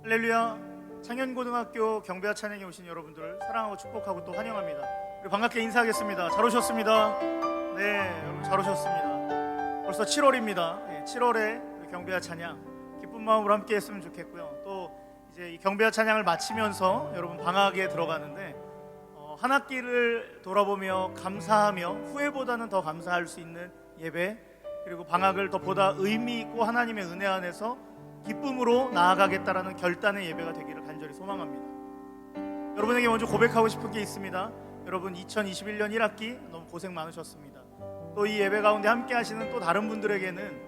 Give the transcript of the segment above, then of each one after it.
할렐루야. 창현고등학교 경배와 찬양에 오신 여러분들을 사랑하고 축복하고 또 환영합니다. 그리고 반갑게 인사하겠습니다. 잘 오셨습니다. 네, 여러분 잘 오셨습니다. 벌써 7월입니다. 7월에 경배와 찬양 기쁜 마음으로 함께 했으면 좋겠고요. 또 이제 이 경배와 찬양을 마치면서 여러분 방학에 들어가는데 한 학기를 돌아보며 감사하며 후회보다는 더 감사할 수 있는 예배, 그리고 방학을 더 보다 의미 있고 하나님의 은혜 안에서 기쁨으로 나아가겠다라는 결단의 예배가 되기를 간절히 소망합니다. 여러분에게 먼저 고백하고 싶은 게 있습니다. 여러분 2021년 1학기 너무 고생 많으셨습니다. 또 이 예배 가운데 함께 하시는 또 다른 분들에게는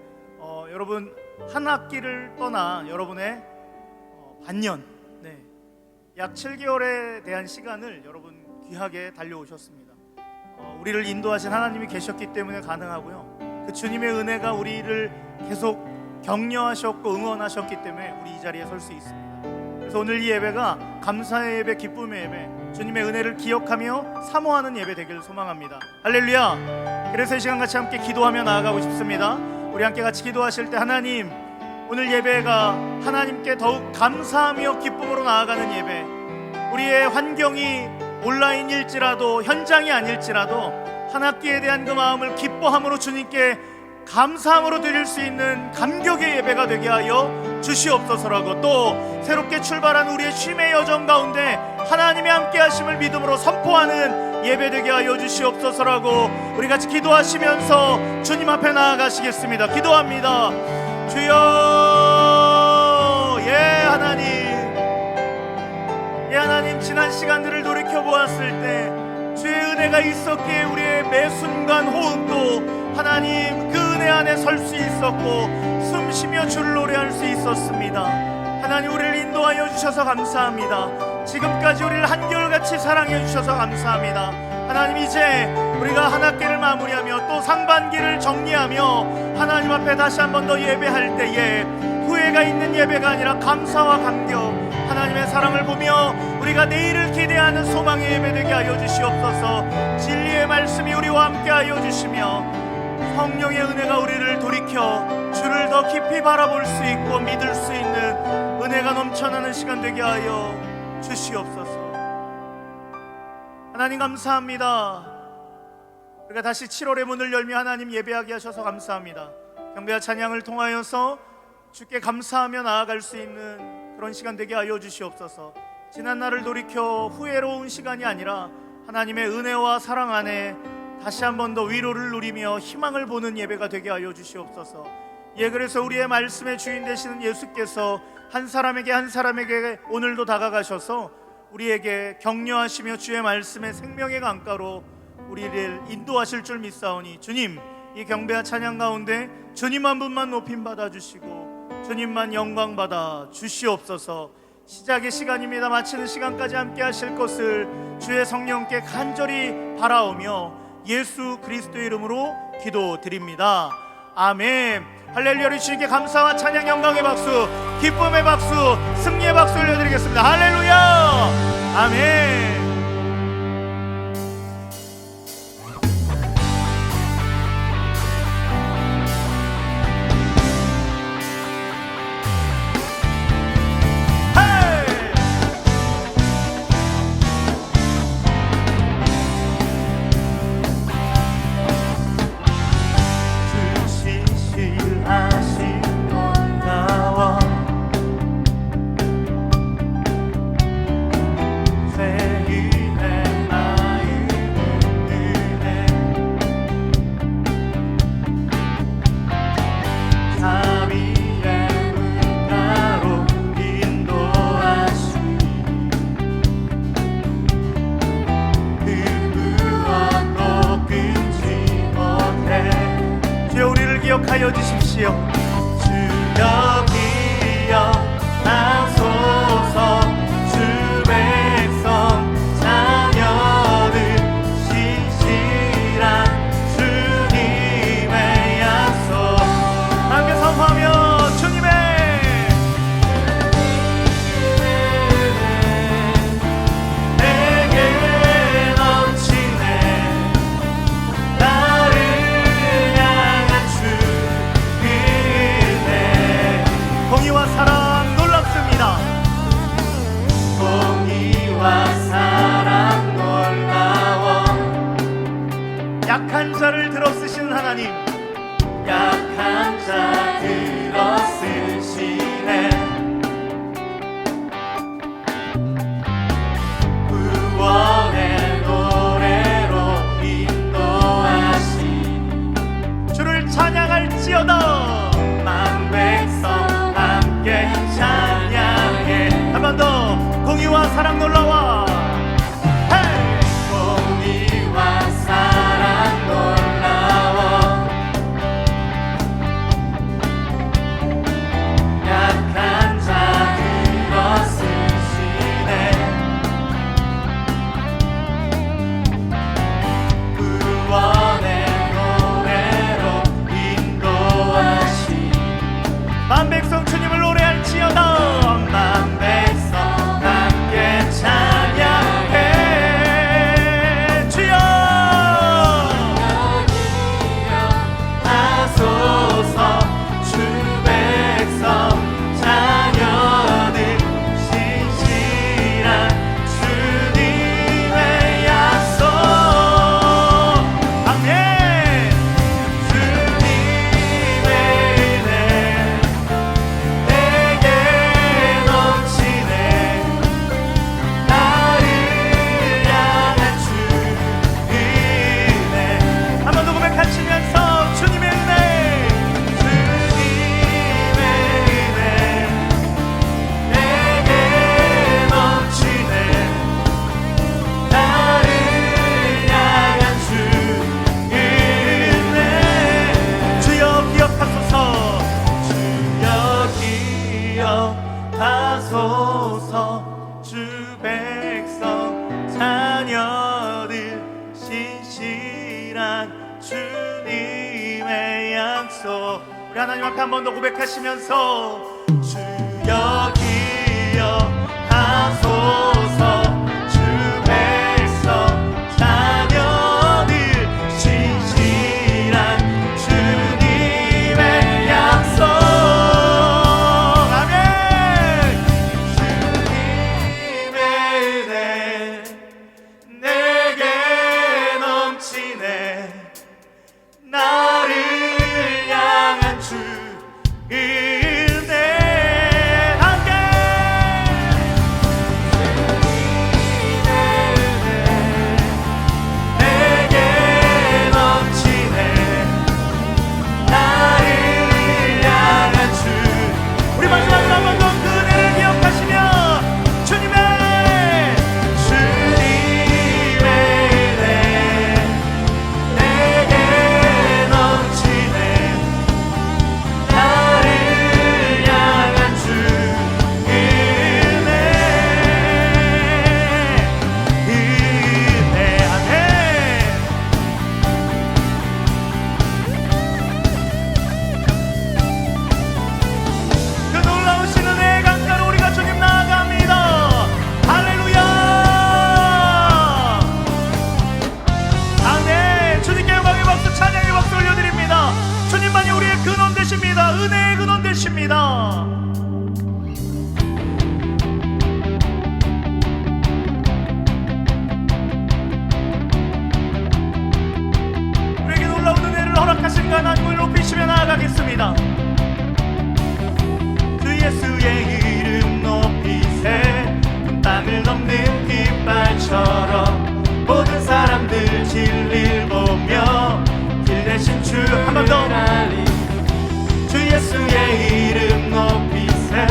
여러분 한 학기를 떠나 여러분의 반년, 약 7개월에 대한 시간을 여러분 귀하게 달려오셨습니다. 우리를 인도하신 하나님이 계셨기 때문에 가능하고요. 그 주님의 은혜가 우리를 계속 격려하셨고 응원하셨기 때문에 우리 이 자리에 설 수 있습니다. 그래서 오늘 이 예배가 감사의 예배, 기쁨의 예배, 주님의 은혜를 기억하며 사모하는 예배 되기를 소망합니다. 할렐루야. 그래서 이 시간 같이 함께 기도하며 나아가고 싶습니다. 우리 함께 같이 기도하실 때 하나님, 오늘 예배가 하나님께 더욱 감사하며 기쁨으로 나아가는 예배, 우리의 환경이 온라인일지라도 현장이 아닐지라도 한 학기에 대한 그 마음을 기뻐함으로 주님께 감사함으로 드릴 수 있는 감격의 예배가 되게 하여 주시옵소서라고, 또 새롭게 출발한 우리의 쉼의 여정 가운데 하나님의 함께 하심을 믿음으로 선포하는 예배 되게 하여 주시옵소서라고 우리 같이 기도하시면서 주님 앞에 나아가시겠습니다. 기도합니다. 주여, 하나님, 지난 시간들을 돌이켜보았을 때 주의 은혜가 있었기에 우리의 매 순간 호흡도 하나님 그 은혜 안에 설 수 있었고 숨쉬며 주를 노래할 수 있었습니다. 하나님, 우리를 인도하여 주셔서 감사합니다. 지금까지 우리를 한결같이 사랑해 주셔서 감사합니다. 하나님, 이제 우리가 한 학기를 마무리하며 또 상반기를 정리하며 하나님 앞에 다시 한 번 더 예배할 때에 후회가 있는 예배가 아니라 감사와 감격, 하나님의 사랑을 보며 우리가 내일을 기대하는 소망의 예배 되게 하여 주시옵소서. 진리의 말씀이 우리와 함께 하여 주시며 성령의 은혜가 우리를 돌이켜 주를 더 깊이 바라볼 수 있고 믿을 수 있는 은혜가 넘쳐나는 시간 되게 하여 주시옵소서. 하나님 감사합니다. 우리가 다시 7월의 문을 열며 하나님 예배하게 하셔서 감사합니다. 경배와 찬양을 통하여서 주께 감사하며 나아갈 수 있는 그런 시간 되게 하여 주시옵소서. 지난 날을 돌이켜 후회로운 시간이 아니라 하나님의 은혜와 사랑 안에 다시 한 번 더 위로를 누리며 희망을 보는 예배가 되게 하여 주시옵소서. 그래서 우리의 말씀의 주인 되시는 예수께서 한 사람에게 오늘도 다가가셔서 우리에게 격려하시며 주의 말씀의 생명의 강가로 우리를 인도하실 줄 믿사오니, 주님, 이 경배와 찬양 가운데 주님 한 분만 높임 받아 주시고 주님만 영광 받아 주시옵소서. 시작의 시간입니다. 마치는 시간까지 함께 하실 것을 주의 성령께 간절히 바라오며 예수 그리스도의 이름으로 기도드립니다. 아멘. 할렐루야. 우리 주님께 감사와 찬양, 영광의 박수, 기쁨의 박수, 승리의 박수 올려드리겠습니다. 할렐루야. 아멘. 기억하여 주십시오. 주여 기억하소서. 주 백성 자녀들 신실한 주님의 약속 함께 선포하며 주님의 내게 넘치네. 나를 향한 주 그대 약한 자 들어쓰시네. 구원의 노래로 인도하시니 주를 찬양할지어다. 만백성 함께 찬양해. 한 번 더 공의와 사랑 놀라와. 헤이! 공의와 사랑 놀라워. 약한 자 들어쓰시네. 구원의 노래로 인도하시니 만백성 주님을 노래할지어다. 만백성 함께 찬양해. 주여 하소서. 주 백성 자녀들 신실한 주님의 약속. 아멘. 주님의 은혜 내게 넘치네. 나를 향한 주 은혜. 한 번 더 고백하시면서 주님의 은혜. 주님의 은혜 내게 넘치네. 나를 향한 주 은혜. 주여 기억하소서. 주여 기억하소서. 주 백성 자녀들 신실한 주님의 약속. 우리 하나님 앞에 한 번 더 고백하시면서 주여 기억하소서. 주 백성 자녀들 신실한 주님의 약속. 아멘. 주님의 은혜 내게 넘치네. 나를 향한 주 은혜. 함께 내게 넘치네. 나를 향한 주. 우리 마지막으로 한 번 더 그 은혜를 기억하시며 주님의 은혜 내게 넘치네. 나를 향한 주 은혜. 아멘. 그 놀라우신 은혜의 강가로 우리가 주님 나아갑니다. 할렐루야. 아멘. 주님께 영광의 박수, 찬양의 박수 올려드립니다. 주님만이 우리의 근원 되십니다. 은혜의 근원 되십니다. 우리에게 놀라운 은혜를 허락하신 하나님을 높이시며 나아가겠습니다. 주 예수의 이름 높이세. 땅을 넘는 깃발처럼 모든 사람들 진리를 보며 길 대신 주 한번 더. 주 예수의 이름 높이세.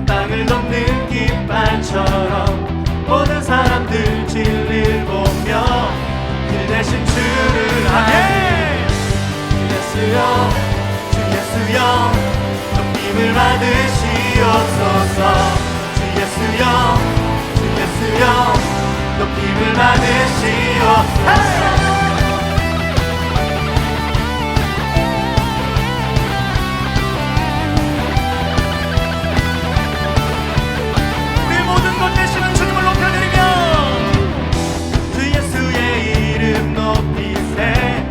땅을 넘는 깃발처럼 모든 사람들 진리를 보며 길 대신 주를 아멘. 예수여 주 예수여 높임을 받으시옵소서. 주 예수여 주 예수여 높임을 받으시옵소서. 우리 모든 것 되시는 주님을 높여드리며 주 예수의 이름 높이세.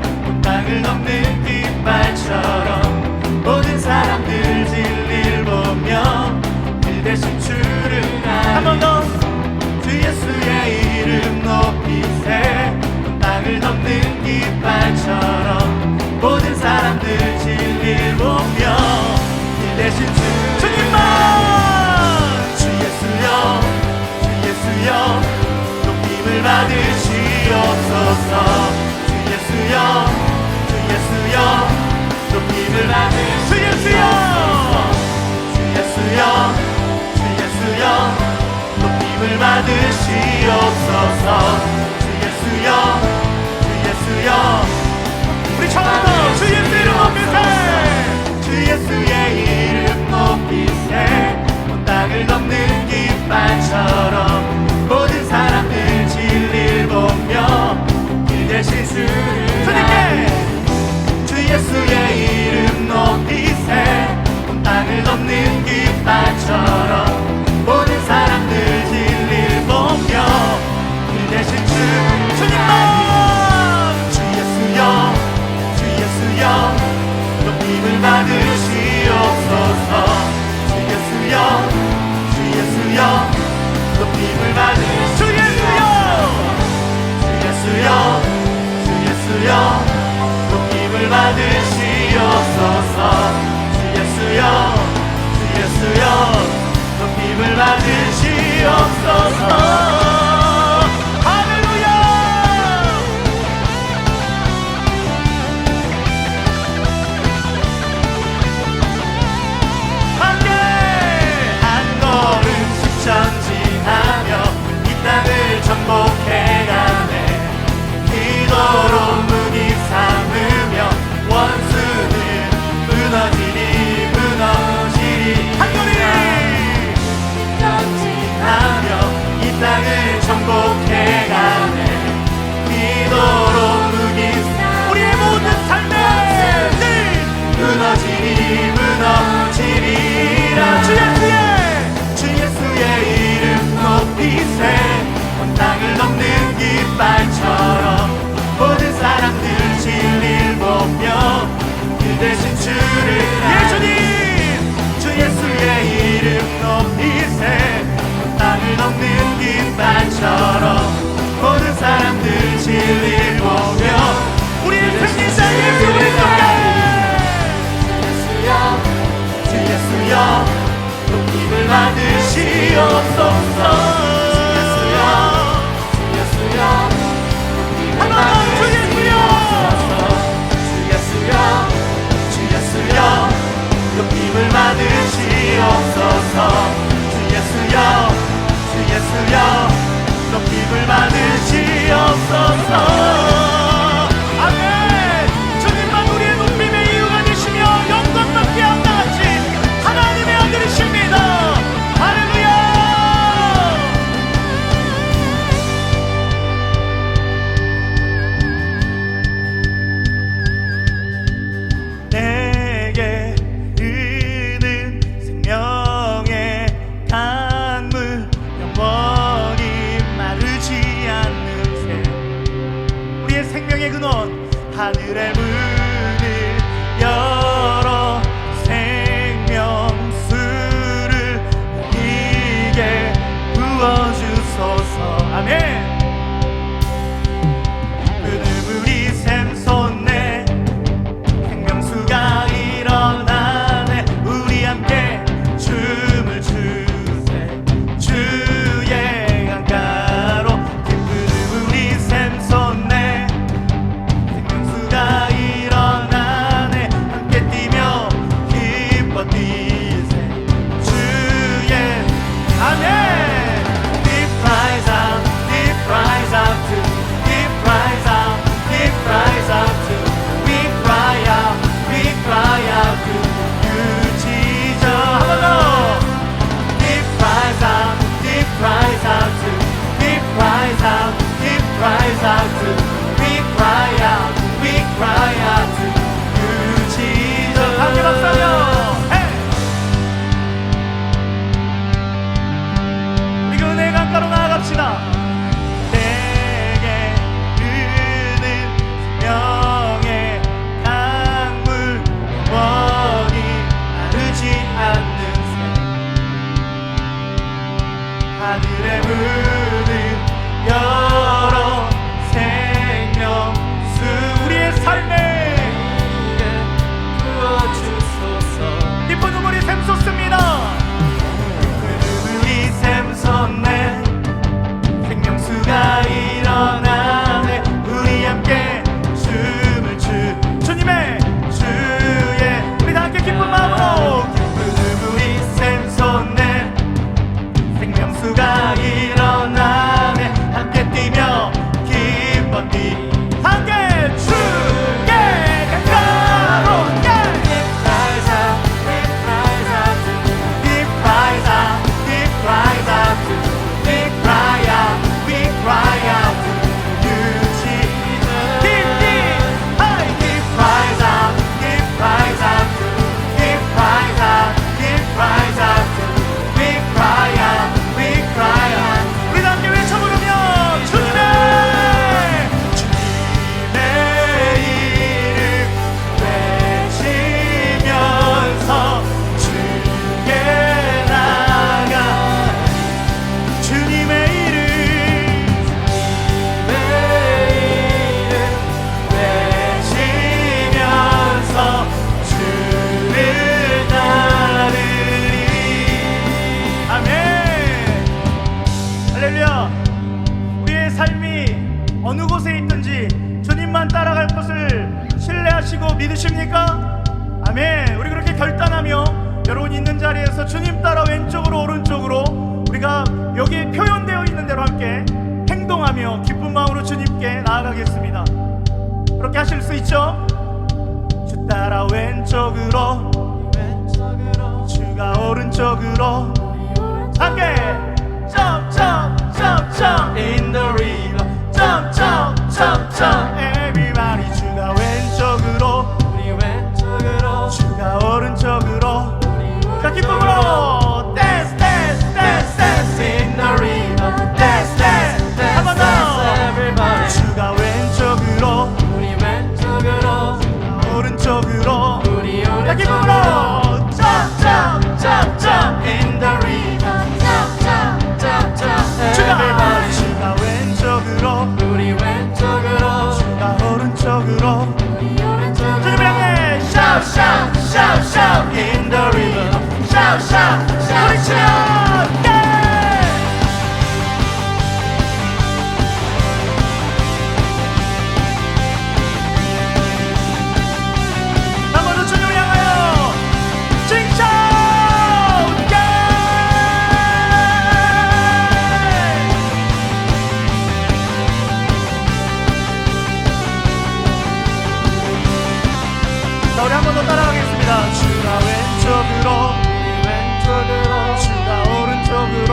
땅을 넘는 깃발처럼 모든 사람들 진리를 보며 길 대신 주를 한 번 더. 주 예수의 이름 높이세. 땅을 사람들 진리를 보며 일 대신 주님만 주 예수여 주 예수여 높임을 받으시옵소서 주 예수여 주 예수여 높임을 받으시옵소서 주 예수여 주 예수여 높임을 받으시옵소서 주 예수여 주 예수여 우리 청하다 주 예수 이름 높이세 주 예수의 이름 높이세 온 땅을 덮는 깃발처럼 모든 사람들 진리를 보며 일 대신 주님께 주 예수의 이름 높이세 온 땅을 덮는 깃발처럼 모든 사람들 진리를 보며 일 대신 주님만 주 예수여 주 예수여 여러분 있는 자리에서 주님 따라 왼쪽으로 오른쪽으로 우리가 여기 표현되어 있는 대로 함께 행동하며 기쁜 마음으로 주님께 나아가겠습니다. 그렇게 하실 수 있죠? 주 따라 왼쪽으로 주가 오른쪽으로 함께 jump jump jump jump in the river jump jump jump jump everybody 주가 왼쪽으로 주가 오른쪽으로 자 기쁨으로 dance dance dance dance in the river dance dance 한 번 더 주가 왼쪽으로 오른쪽으로 자 기쁨으로 jump jump jump jump in the river 주가 왼쪽으로 주가 오른쪽으로 주님을 향해 shout shout shout shout in the river shout shout 소리치며 한 번 더 주님을 향하여 칭찬 자 우리 한 번 더 따라가겠습니다. 주가 왼쪽으로 주가 오른쪽으로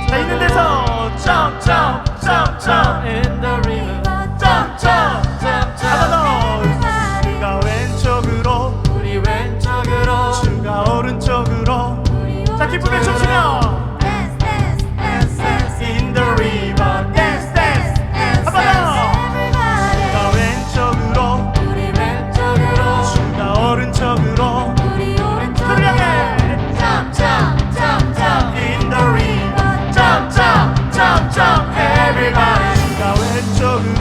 자 있는 데서 jump jump jump jump jump jump 한 번 더 주가 왼쪽으로 주가 오른쪽으로 자 기쁨에 춤추며 in the river dance dance 한 번 더 주가 왼쪽으로 주가 오른쪽으로 주를 향해 jump jump jump jump in the river jump jump jump jump everybody 주가 왼쪽으로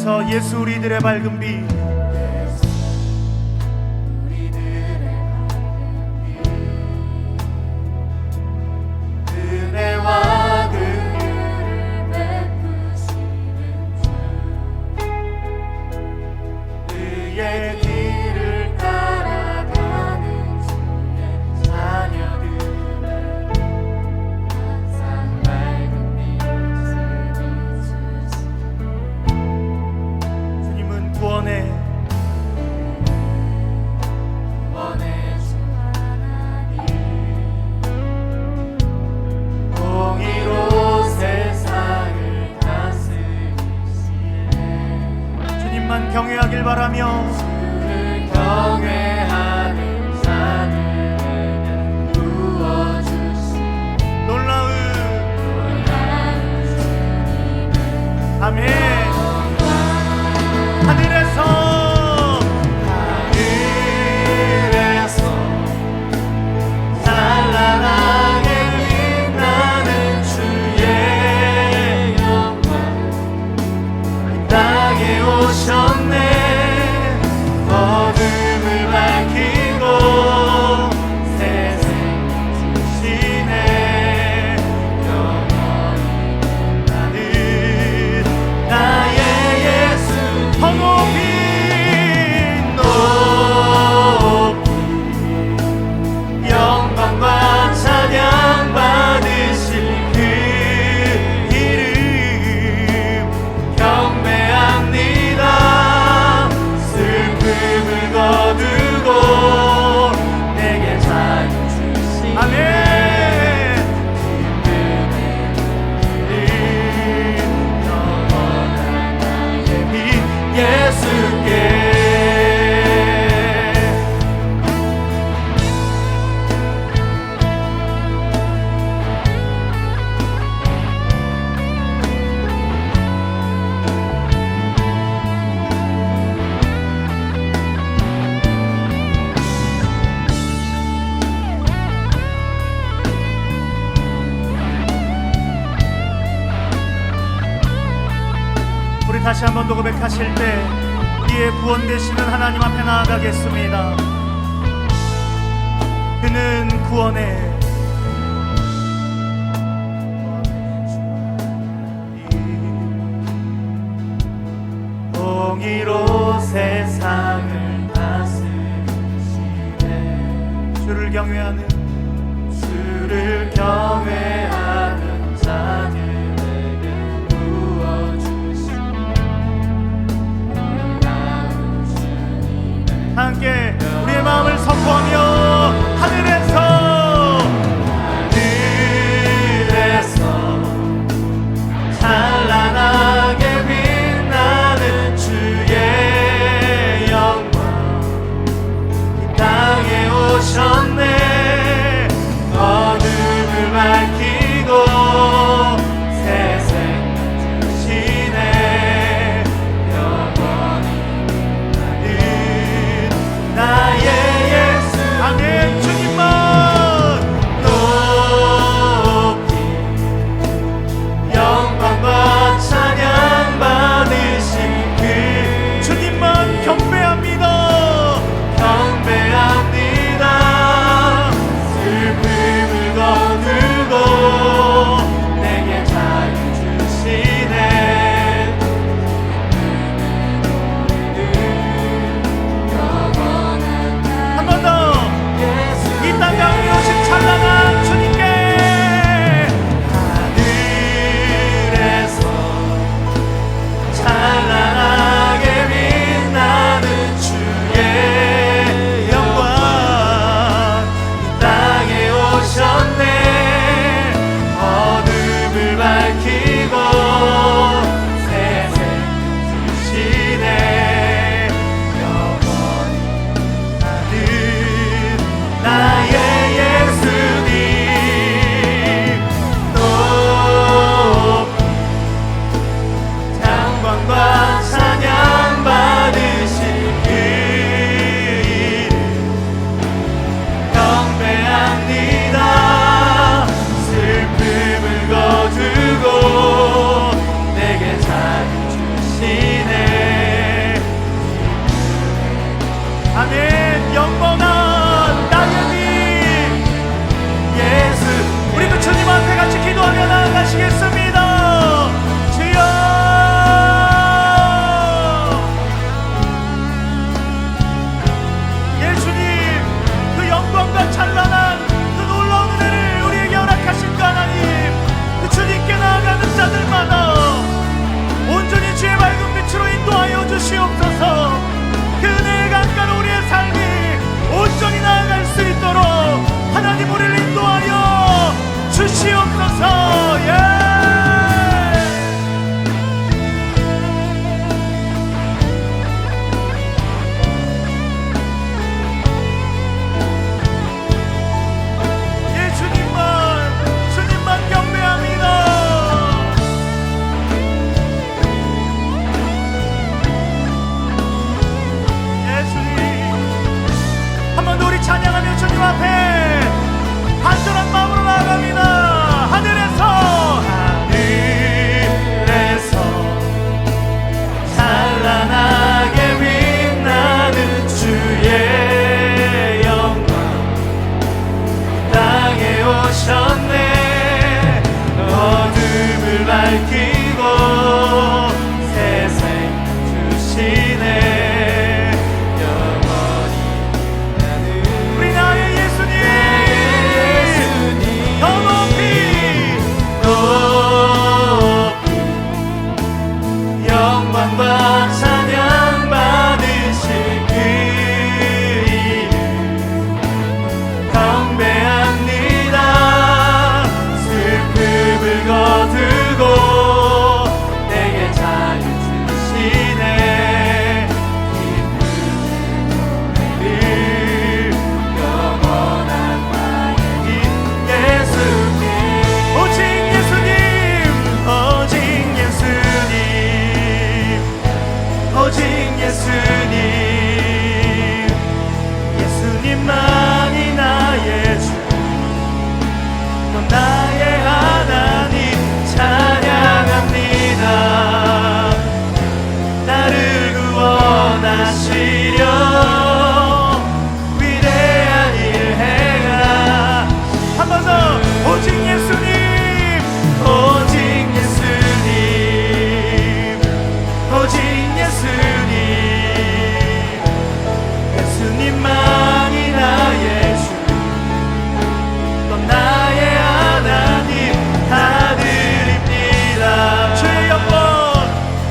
위에서 예수 우리들의 밝은 빛 은혜와 긍휼을 베푸시는 주 그의 길을 따라가는 주의 자녀들에게 항상 밝은 빛을 비추시네 주님은 구원의 주 하나님 공의로 세상을 다스리시네 주님만 경외하길 바라며 주를 경외하는 자들에게 부어주시네 놀라운 주님의 아멘 하늘에서 찬란하게 빛나는 주의 영광 이 땅에 오셨네 어둠을 밝히고 세상 주시네 영원히 나는 나의 예수 더 높이 높이 영광과 찬양 받으실 그 이름 경배합니다 슬픔을 거두고 내게 자유 주시네 아멘 영원한 나의 빛 예수께 우리 다시 한 번 더 고백하실 때 우리의 구원 되시는 하나님 앞에 나아가겠습니다. 그는 구원의 공의로 세상을 다스리시네 주를 경외하는 주를 경외하는 자들에게 부어주신 놀라운 주님의 함께 우리의 마음을 선포하며 하늘에서 찬란하게 빛나는 주의 영광 이 땅에 오셨네 어둠을 밝히고 새 생명 주시네 영원히 나는 나의 예수 아멘 주님만 높이 영광과 찬양 받으신 그 주님만 경배합니다. 경배합니다 밝히고 새생 주시네. 영원히 나는 우리 나의 예수님 더 높이 영광과 찬양 받으실 그 이름 경배합니다. 슬픔을 거두고 내게 자유 주시네. 기쁨을 영원한 나의 예수님. 오직 예수님 오직 예수님 오직 예수님 예수님만이 나의 주 또 나의 하나님 찬양합니다. 나를 구원하시려 위대한 일 행하. 한 번 더 오직 예수님 오직 예수님 오직 예수님 예수님만이 나의 주 또 나의 하나님 다 드립니다.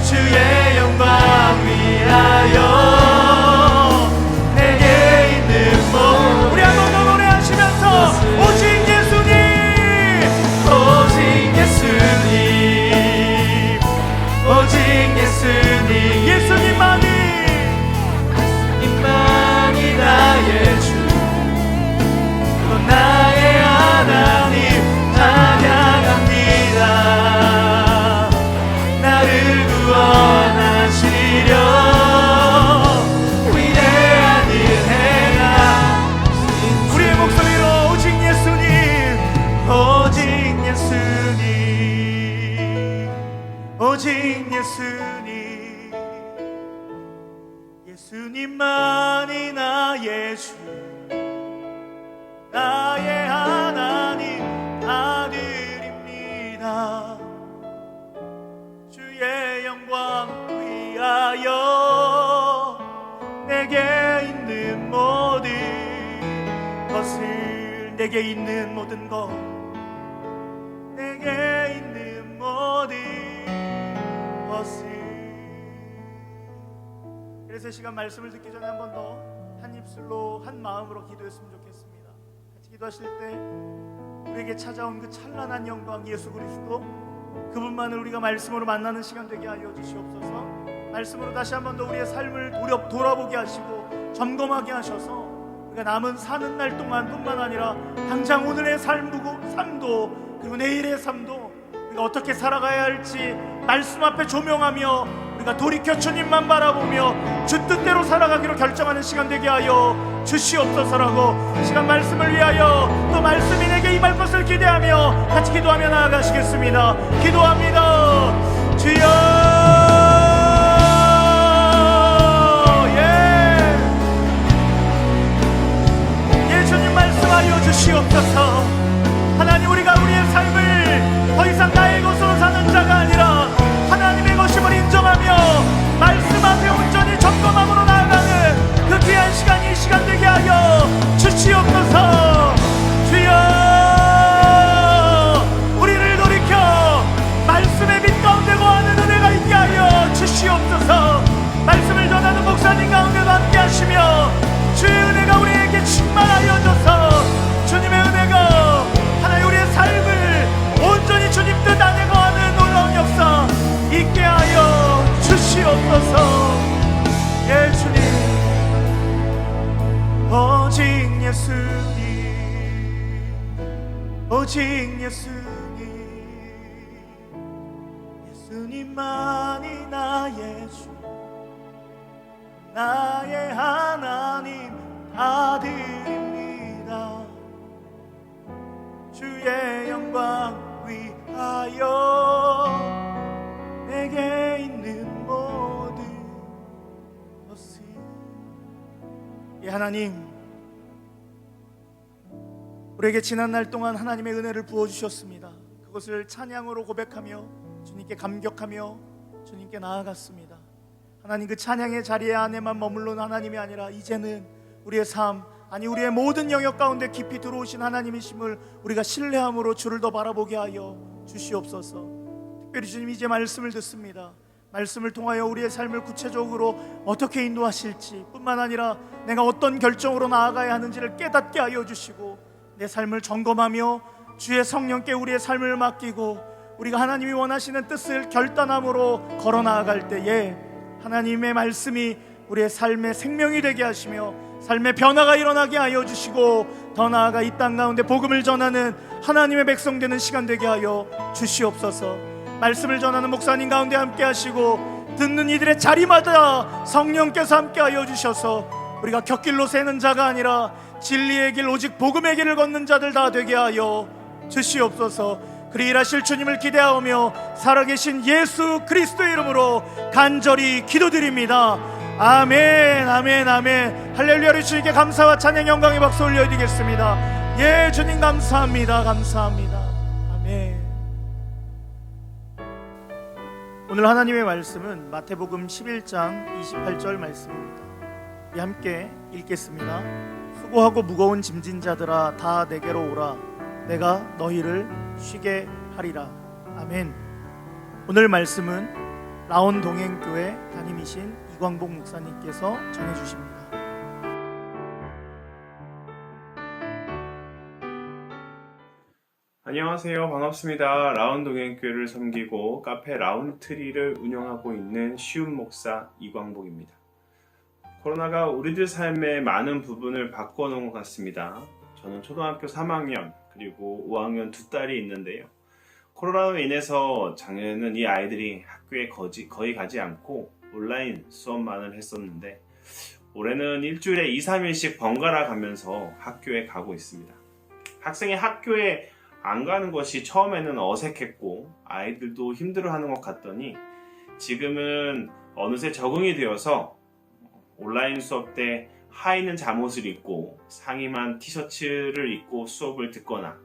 주의 영광 위하여 내게 있는 우리 한 번 더 노래하시면서 오직 예수님 오직 예수님 오직 예수님 예수님만이 예수님만이 나의 주 또 나의 하나님 찬양합니다. 나를 구원하시려 위대한 일 행하신 우리의 목소리로 오직 예수님 오직 예수님 오직 예수님 예수님만이 나의 주 나의 하나님 다 드립니다. 주의 영광 위하여 내게 있는 모든 것을 내게 있는 모든 것 내게 있는 모든 것을. 그래서 이 시간 말씀을 듣기 전에 한 번 더 한 입술로 한 마음으로 기도했으면 좋겠습니다. 같이 기도하실 때 우리에게 찾아온 그 찬란한 영광 예수 그리스도 그분만을 우리가 말씀으로 만나는 시간 되게 하여 주시옵소서. 말씀으로 다시 한 번 더 우리의 삶을 돌아보게 하시고 점검하게 하셔서 우리가 남은 사는 날 동안 뿐만 아니라 당장 오늘의 삶도 그리고 내일의 삶도 우리가 어떻게 살아가야 할지 말씀 앞에 조명하며 우리가 돌이켜 주님만 바라보며 주 뜻대로 살아가기로 결정하는 시간 되게 하여 주시옵소서라고 시간 말씀을 위하여 또 말씀이 내게 임할 것을 기대하며 같이 기도하며 나아가시겠습니다. 기도합니다. 주여 주님 말씀하여 주시옵소서. 하나님 우리가 우리의 삶을 더 이상 나의 것으로 사는 자가 아니라 하나님의 것임을 인정하며 말씀 앞에 온전히 점검함으로 나아가는 그 귀한 시간이 이 시간 되게 하여 주시옵소서. 주여 우리를 돌이켜 말씀의 빛 가운데 거하는 은혜가 있게 하여 주시옵소서. 말씀을 전하는 목사님 가운데도 함께 하시며 주의 은혜가 우리에게 충만하여져서 주님의 은혜가 하나님 우리의 삶을 온전히 주님 뜻 안에 거하는 놀라운 역사 있게 하여 주시옵소서. 예 주님 오직 예수님 오직 예수님 예수님만이 나의 주 나의 하나님 다 드립니다. 주의 영광 위하여 내게 있는 모든 것을. 예 하나님 우리에게 지난 날 동안 하나님의 은혜를 부어주셨습니다. 그것을 찬양으로 고백하며 주님께 감격하며 주님께 나아갔습니다. 하나님, 그 찬양의 자리에 안에만 머물러 하나님이 아니라 이제는 우리의 삶, 아니 우리의 모든 영역 가운데 깊이 들어오신 하나님이심을 우리가 신뢰함으로 주를 더 바라보게 하여 주시옵소서. 특별히 주님, 이제 말씀을 듣습니다. 말씀을 통하여 우리의 삶을 구체적으로 어떻게 인도하실지 뿐만 아니라 내가 어떤 결정으로 나아가야 하는지를 깨닫게 하여 주시고, 내 삶을 점검하며 주의 성령께 우리의 삶을 맡기고 우리가 하나님이 원하시는 뜻을 결단함으로 걸어 나아갈 때에 하나님의 말씀이 우리의 삶의 생명이 되게 하시며 삶의 변화가 일어나게 하여 주시고, 더 나아가 이 땅 가운데 복음을 전하는 하나님의 백성 되는 시간 되게 하여 주시옵소서. 말씀을 전하는 목사님 가운데 함께 하시고 듣는 이들의 자리마다 성령께서 함께 하여 주셔서 우리가 곁길로 새는 자가 아니라 진리의 길, 오직 복음의 길을 걷는 자들 다 되게 하여 주시옵소서. 그리 일하실 주님을 기대하오며 살아계신 예수 그리스도의 이름으로 간절히 기도드립니다. 아멘, 아멘, 아멘. 할렐루야. 우리 주님께 감사와 찬양 영광의 박수 올려드리겠습니다. 예, 주님 감사합니다. 감사합니다. 아멘. 오늘 하나님의 말씀은 마태복음 11장 28절 말씀입니다. 우리 함께 읽겠습니다. 수고하고 무거운 짐진 자들아 다 내게로 오라. 내가 너희를 쉬게 하리라. 아멘. 오늘 말씀은 라온 동행교회 담임이신 이광복 목사님께서 전해주십니다. 안녕하세요. 반갑습니다. 라온 동행교회를 섬기고 카페 라운트리를 운영하고 있는 쉬운 목사 이광복입니다. 코로나가 우리들 삶의 많은 부분을 바꿔놓은 것 같습니다. 저는 초등학교 3학년 그리고 5학년 두 딸이 있는데요. 코로나로 인해서 작년에는 이 아이들이 학교에 거의 가지 않고 온라인 수업만을 했었는데, 올해는 일주일에 2-3일씩 번갈아 가면서 학교에 가고 있습니다. 학생이 학교에 안 가는 것이 처음에는 어색했고 아이들도 힘들어하는 것 같더니 지금은 어느새 적응이 되어서 온라인 수업 때 하의는 잠옷을 입고 상의만 티셔츠를 입고 수업을 듣거나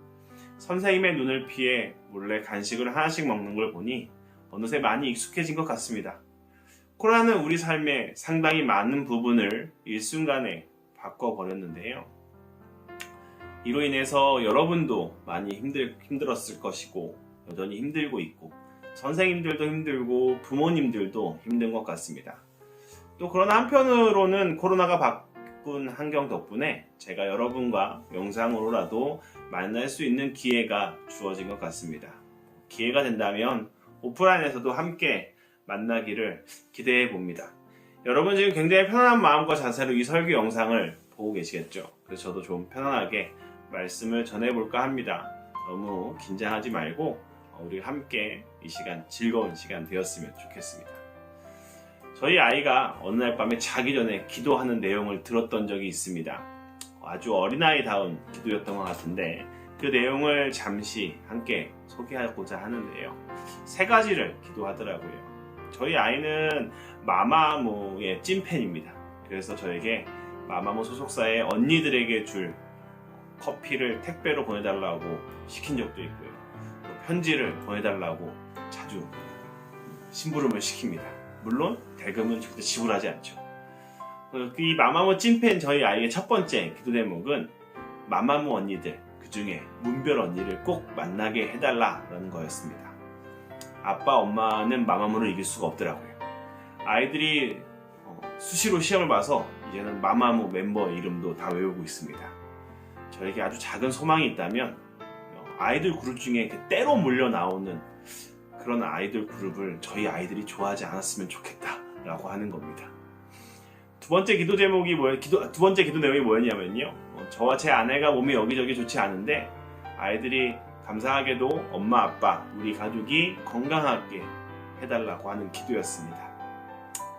선생님의 눈을 피해 몰래 간식을 하나씩 먹는 걸 보니 어느새 많이 익숙해진 것 같습니다. 코로나는 우리 삶의 상당히 많은 부분을 일순간에 바꿔버렸는데요. 이로 인해서 여러분도 많이 힘들었을 것이고 여전히 힘들고 있고, 선생님들도 힘들고 부모님들도 힘든 것 같습니다. 또 그러나 한편으로는 코로나가 바꾼 환경 덕분에 제가 여러분과 영상으로라도 만날 수 있는 기회가 주어진 것 같습니다. 기회가 된다면 오프라인에서도 함께 만나기를 기대해 봅니다. 여러분 지금 굉장히 편안한 마음과 자세로 이 설교 영상을 보고 계시겠죠? 그래서 저도 좀 편안하게 말씀을 전해볼까 합니다. 너무 긴장하지 말고 우리 함께 이 시간, 즐거운 시간 되었으면 좋겠습니다. 저희 아이가 어느 날 밤에 자기 전에 기도하는 내용을 들었던 적이 있습니다. 아주 어린아이다운 기도였던 것 같은데 그 내용을 잠시 함께 소개하고자 하는데요. 3가지를 기도하더라고요. 저희 아이는 마마무의 찐팬입니다. 그래서 저에게 마마무 소속사의 언니들에게 줄 커피를 택배로 보내달라고 시킨 적도 있고요. 또 편지를 보내달라고 자주 심부름을 시킵니다. 물론 대금은 절대 지불하지 않죠. 이 마마무 찐팬 저희 아이의 첫 번째 기도 대목은 마마무 언니들, 그 중에 문별 언니를 꼭 만나게 해달라는 거였습니다. 아빠, 엄마는 마마무를 이길 수가 없더라고요. 아이들이 수시로 시험을 봐서 이제는 마마무 멤버 이름도 다 외우고 있습니다. 저에게 아주 작은 소망이 있다면 아이들 그룹 중에 때로 몰려 나오는 그런 아이들 그룹을 저희 아이들이 좋아하지 않았으면 좋겠다라고 하는 겁니다. 두 번째 기도 내용이 뭐였냐면요. 저와 제 아내가 몸이 여기저기 좋지 않은데 아이들이 감사하게도 엄마, 아빠, 우리 가족이 건강하게 해달라고 하는 기도였습니다.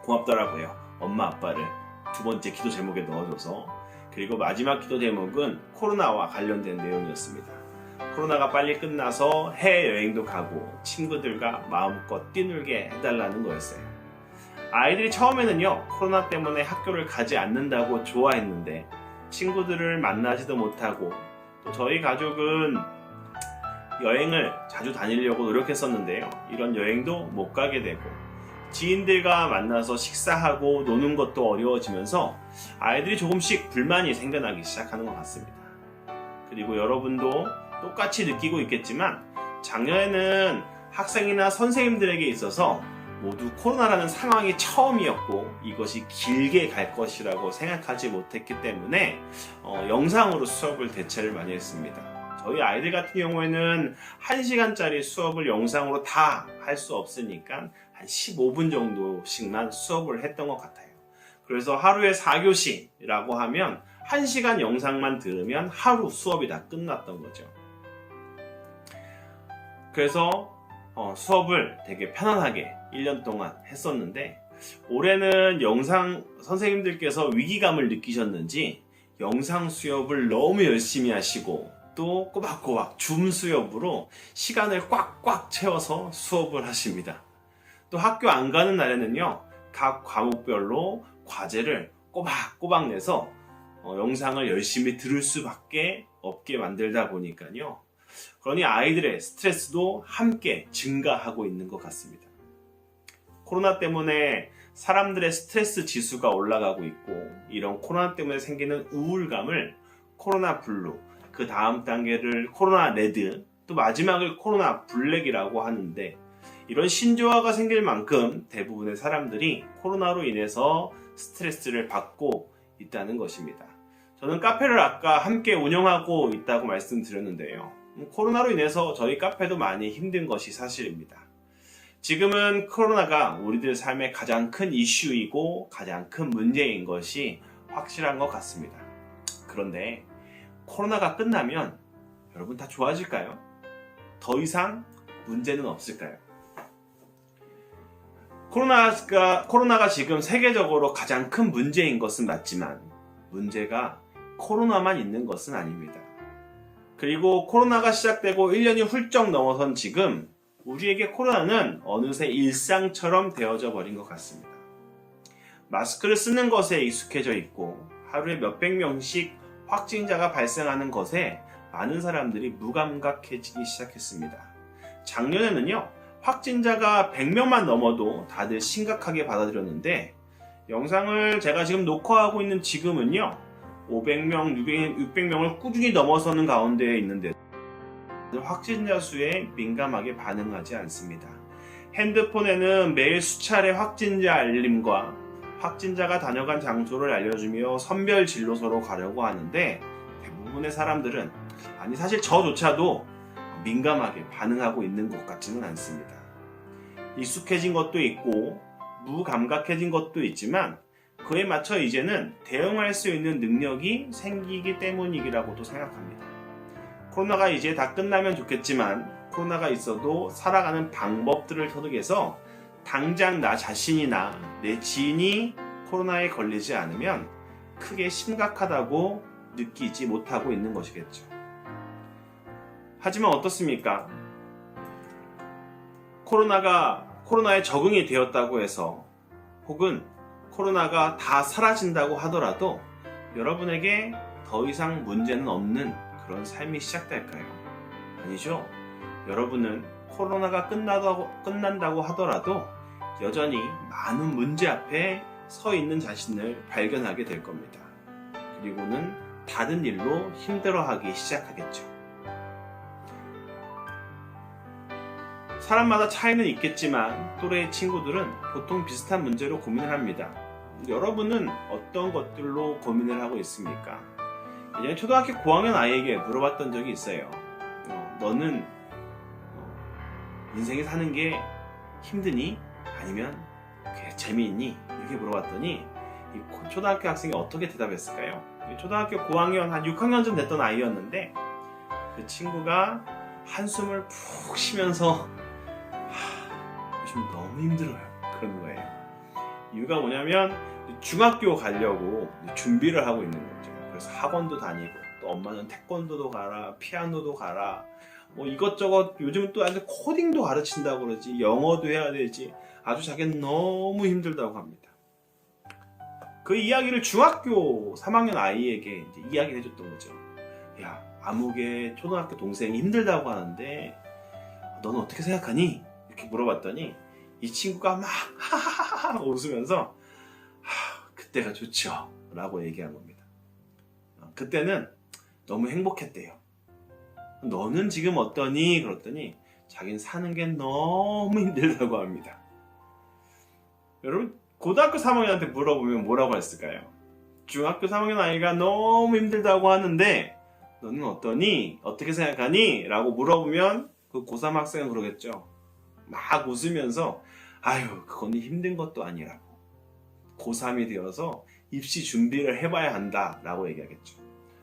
고맙더라고요. 엄마, 아빠를 두 번째 기도 제목에 넣어줘서. 그리고 마지막 기도 제목은 코로나와 관련된 내용이었습니다. 코로나가 빨리 끝나서 해외여행도 가고 친구들과 마음껏 뛰놀게 해달라는 거였어요. 아이들이 처음에는요, 코로나 때문에 학교를 가지 않는다고 좋아했는데 친구들을 만나지도 못하고, 또 저희 가족은 여행을 자주 다니려고 노력했었는데요. 이런 여행도 못 가게 되고 지인들과 만나서 식사하고 노는 것도 어려워지면서 아이들이 조금씩 불만이 생겨나기 시작하는 것 같습니다. 그리고 여러분도 똑같이 느끼고 있겠지만 작년에는 학생이나 선생님들에게 있어서 모두 코로나라는 상황이 처음이었고 이것이 길게 갈 것이라고 생각하지 못했기 때문에 영상으로 수업을 대체를 많이 했습니다. 저희 아이들 같은 경우에는 1시간짜리 수업을 영상으로 다 할 수 없으니까 한 15분 정도씩만 수업을 했던 것 같아요. 그래서 하루에 4교시라고 하면 1시간 영상만 들으면 하루 수업이 다 끝났던 거죠. 그래서 수업을 되게 편안하게 1년 동안 했었는데 올해는 영상 선생님들께서 위기감을 느끼셨는지 영상 수업을 너무 열심히 하시고 또 꼬박꼬박 줌 수업으로 시간을 꽉꽉 채워서 수업을 하십니다. 또 학교 안 가는 날에는요 각 과목별로 과제를 꼬박꼬박 내서 영상을 열심히 들을 수밖에 없게 만들다 보니까요. 그러니 아이들의 스트레스도 함께 증가하고 있는 것 같습니다. 코로나 때문에 사람들의 스트레스 지수가 올라가고 있고 이런 코로나 때문에 생기는 우울감을 코로나 블루, 그 다음 단계를 코로나 레드, 또 마지막을 코로나 블랙이라고 하는데 이런 신조어가 생길 만큼 대부분의 사람들이 코로나로 인해서 스트레스를 받고 있다는 것입니다. 저는 카페를 아까 함께 운영하고 있다고 말씀드렸는데요. 코로나로 인해서 저희 카페도 많이 힘든 것이 사실입니다. 지금은 코로나가 우리들 삶의 가장 큰 이슈이고 가장 큰 문제인 것이 확실한 것 같습니다. 그런데 코로나가 끝나면 여러분 다 좋아질까요? 더 이상 문제는 없을까요? 코로나가 지금 세계적으로 가장 큰 문제인 것은 맞지만 문제가 코로나만 있는 것은 아닙니다. 그리고 코로나가 시작되고 1년이 훌쩍 넘어선 지금 우리에게 코로나는 어느새 일상처럼 되어져 버린 것 같습니다. 마스크를 쓰는 것에 익숙해져 있고 하루에 몇백 명씩 확진자가 발생하는 것에 많은 사람들이 무감각해지기 시작했습니다. 작년에는요, 확진자가 100명만 넘어도 다들 심각하게 받아들였는데 영상을 제가 지금 녹화하고 있는 지금은요 500명, 600명을 꾸준히 넘어서는 가운데에 있는데 확진자 수에 민감하게 반응하지 않습니다. 핸드폰에는 매일 수차례 확진자 알림과 확진자가 다녀간 장소를 알려주며 선별 진료소로 가려고 하는데 대부분의 사람들은 아니 사실 저조차도 민감하게 반응하고 있는 것 같지는 않습니다. 익숙해진 것도 있고 무감각해진 것도 있지만 그에 맞춰 이제는 대응할 수 있는 능력이 생기기 때문이라고도 생각합니다. 코로나가 이제 다 끝나면 좋겠지만 코로나가 있어도 살아가는 방법들을 터득해서 당장 나 자신이나 내 지인이 코로나에 걸리지 않으면 크게 심각하다고 느끼지 못하고 있는 것이겠죠. 하지만 어떻습니까? 코로나에 적응이 되었다고 해서 혹은 코로나가 다 사라진다고 하더라도 여러분에게 더 이상 문제는 없는 그런 삶이 시작될까요? 아니죠. 여러분은 코로나가 끝난다고 하더라도 여전히 많은 문제 앞에 서 있는 자신을 발견하게 될 겁니다. 그리고는 다른 일로 힘들어하기 시작하겠죠. 사람마다 차이는 있겠지만 또래의 친구들은 보통 비슷한 문제로 고민을 합니다. 여러분은 어떤 것들로 고민을 하고 있습니까? 예전에 초등학교 고학년 아이에게 물어봤던 적이 있어요. 너는 인생에 사는 게 힘드니? 아니면 재미있니? 이렇게 물어봤더니 이 초등학교 학생이 어떻게 대답했을까요? 초등학교 고학년 한 6학년쯤 됐던 아이였는데 그 친구가 한숨을 푹 쉬면서 요즘 너무 힘들어요. 그런 거예요. 이유가 뭐냐면 중학교 가려고 준비를 하고 있는 거죠. 그래서 학원도 다니고 또 엄마는 태권도도 가라, 피아노도 가라, 뭐 이것저것 요즘은 또 아주 코딩도 가르친다고 그러지, 영어도 해야 되지. 아주 자기는 너무 힘들다고 합니다. 그 이야기를 중학교 3학년 아이에게 이제 이야기를 해줬던 거죠. 야, 아무개 초등학교 동생이 힘들다고 하는데 너는 어떻게 생각하니? 이렇게 물어봤더니 이 친구가 막 하하하하 웃으면서 그때가 좋죠 라고 얘기한 겁니다. 그때는 너무 행복했대요. 너는 지금 어떠니? 그랬더니 자기는 사는 게 너무 힘들다고 합니다. 여러분 고등학교 3학년한테 물어보면 뭐라고 했을까요? 중학교 3학년 아이가 너무 힘들다고 하는데 너는 어떠니? 어떻게 생각하니? 라고 물어보면 그 고3 학생은 그러겠죠. 막 웃으면서 아유 그건 힘든 것도 아니라고. 고3이 되어서 입시 준비를 해봐야 한다 라고 얘기하겠죠.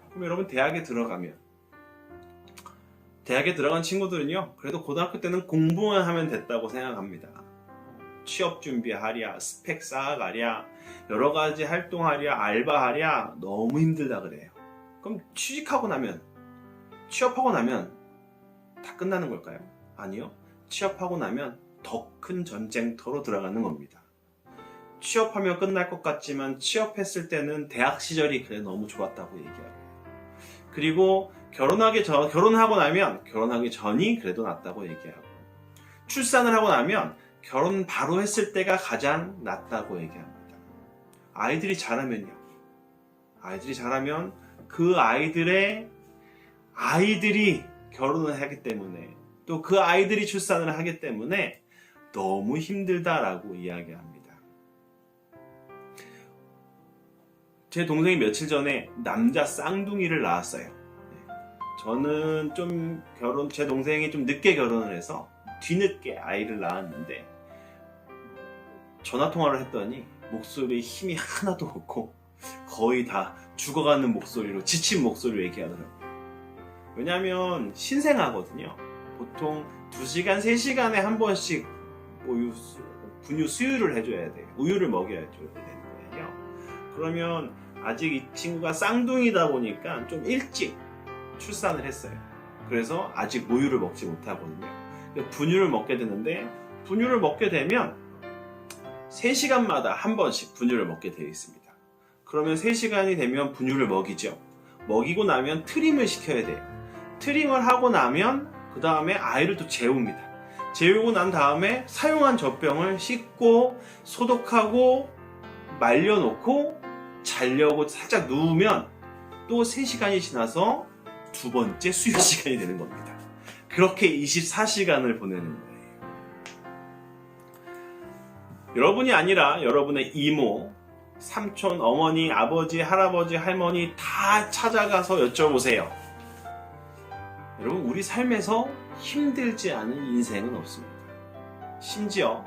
그럼 여러분 대학에 들어간 친구들은요 그래도 고등학교 때는 공부만 하면 됐다고 생각합니다. 취업 준비하랴, 스펙 쌓아가랴, 여러가지 활동하랴, 알바하랴 너무 힘들다 그래요. 그럼 취업하고 나면 다 끝나는 걸까요? 아니요. 취업하고 나면 더 큰 전쟁터로 들어가는 겁니다. 취업하면 끝날 것 같지만 취업했을 때는 대학 시절이 그래 너무 좋았다고 얘기하고요. 그리고 결혼하고 나면 결혼하기 전이 그래도 낫다고 얘기하고, 출산을 하고 나면 결혼 바로 했을 때가 가장 낫다고 얘기합니다. 아이들이 자라면 그 아이들이 결혼을 하기 때문에 또 그 아이들이 출산을 하기 때문에 너무 힘들다라고 이야기합니다. 제 동생이 며칠 전에 남자 쌍둥이를 낳았어요. 저는 제 동생이 좀 늦게 결혼을 해서 뒤늦게 아이를 낳았는데 전화통화를 했더니 목소리에 힘이 하나도 없고 거의 다 죽어가는 목소리로, 지친 목소리로 얘기하더라고요. 왜냐하면 신생아거든요. 보통 2시간, 3시간에 한 번씩 분유 수유를 해줘야 돼요. 우유를 먹여야 되는 거예요. 그러면 아직 이 친구가 쌍둥이다 보니까 좀 일찍 출산을 했어요. 그래서 아직 모유를 먹지 못하거든요. 분유를 먹게 되는데 분유를 먹게 되면 3시간마다 한 번씩 분유를 먹게 되어 있습니다. 그러면 3시간이 되면 분유를 먹이죠. 먹이고 나면 트림을 시켜야 돼요. 트림을 하고 나면 그 다음에 아이를 또 재웁니다. 재우고 난 다음에 사용한 젖병을 씻고 소독하고 말려놓고 자려고 살짝 누우면 또 3시간이 지나서 두 번째 수유 시간이 되는 겁니다. 그렇게 24시간을 보내는 거예요. 여러분이 아니라 여러분의 이모, 삼촌, 어머니, 아버지, 할아버지, 할머니 다 찾아가서 여쭤보세요. 여러분 우리 삶에서 힘들지 않은 인생은 없습니다. 심지어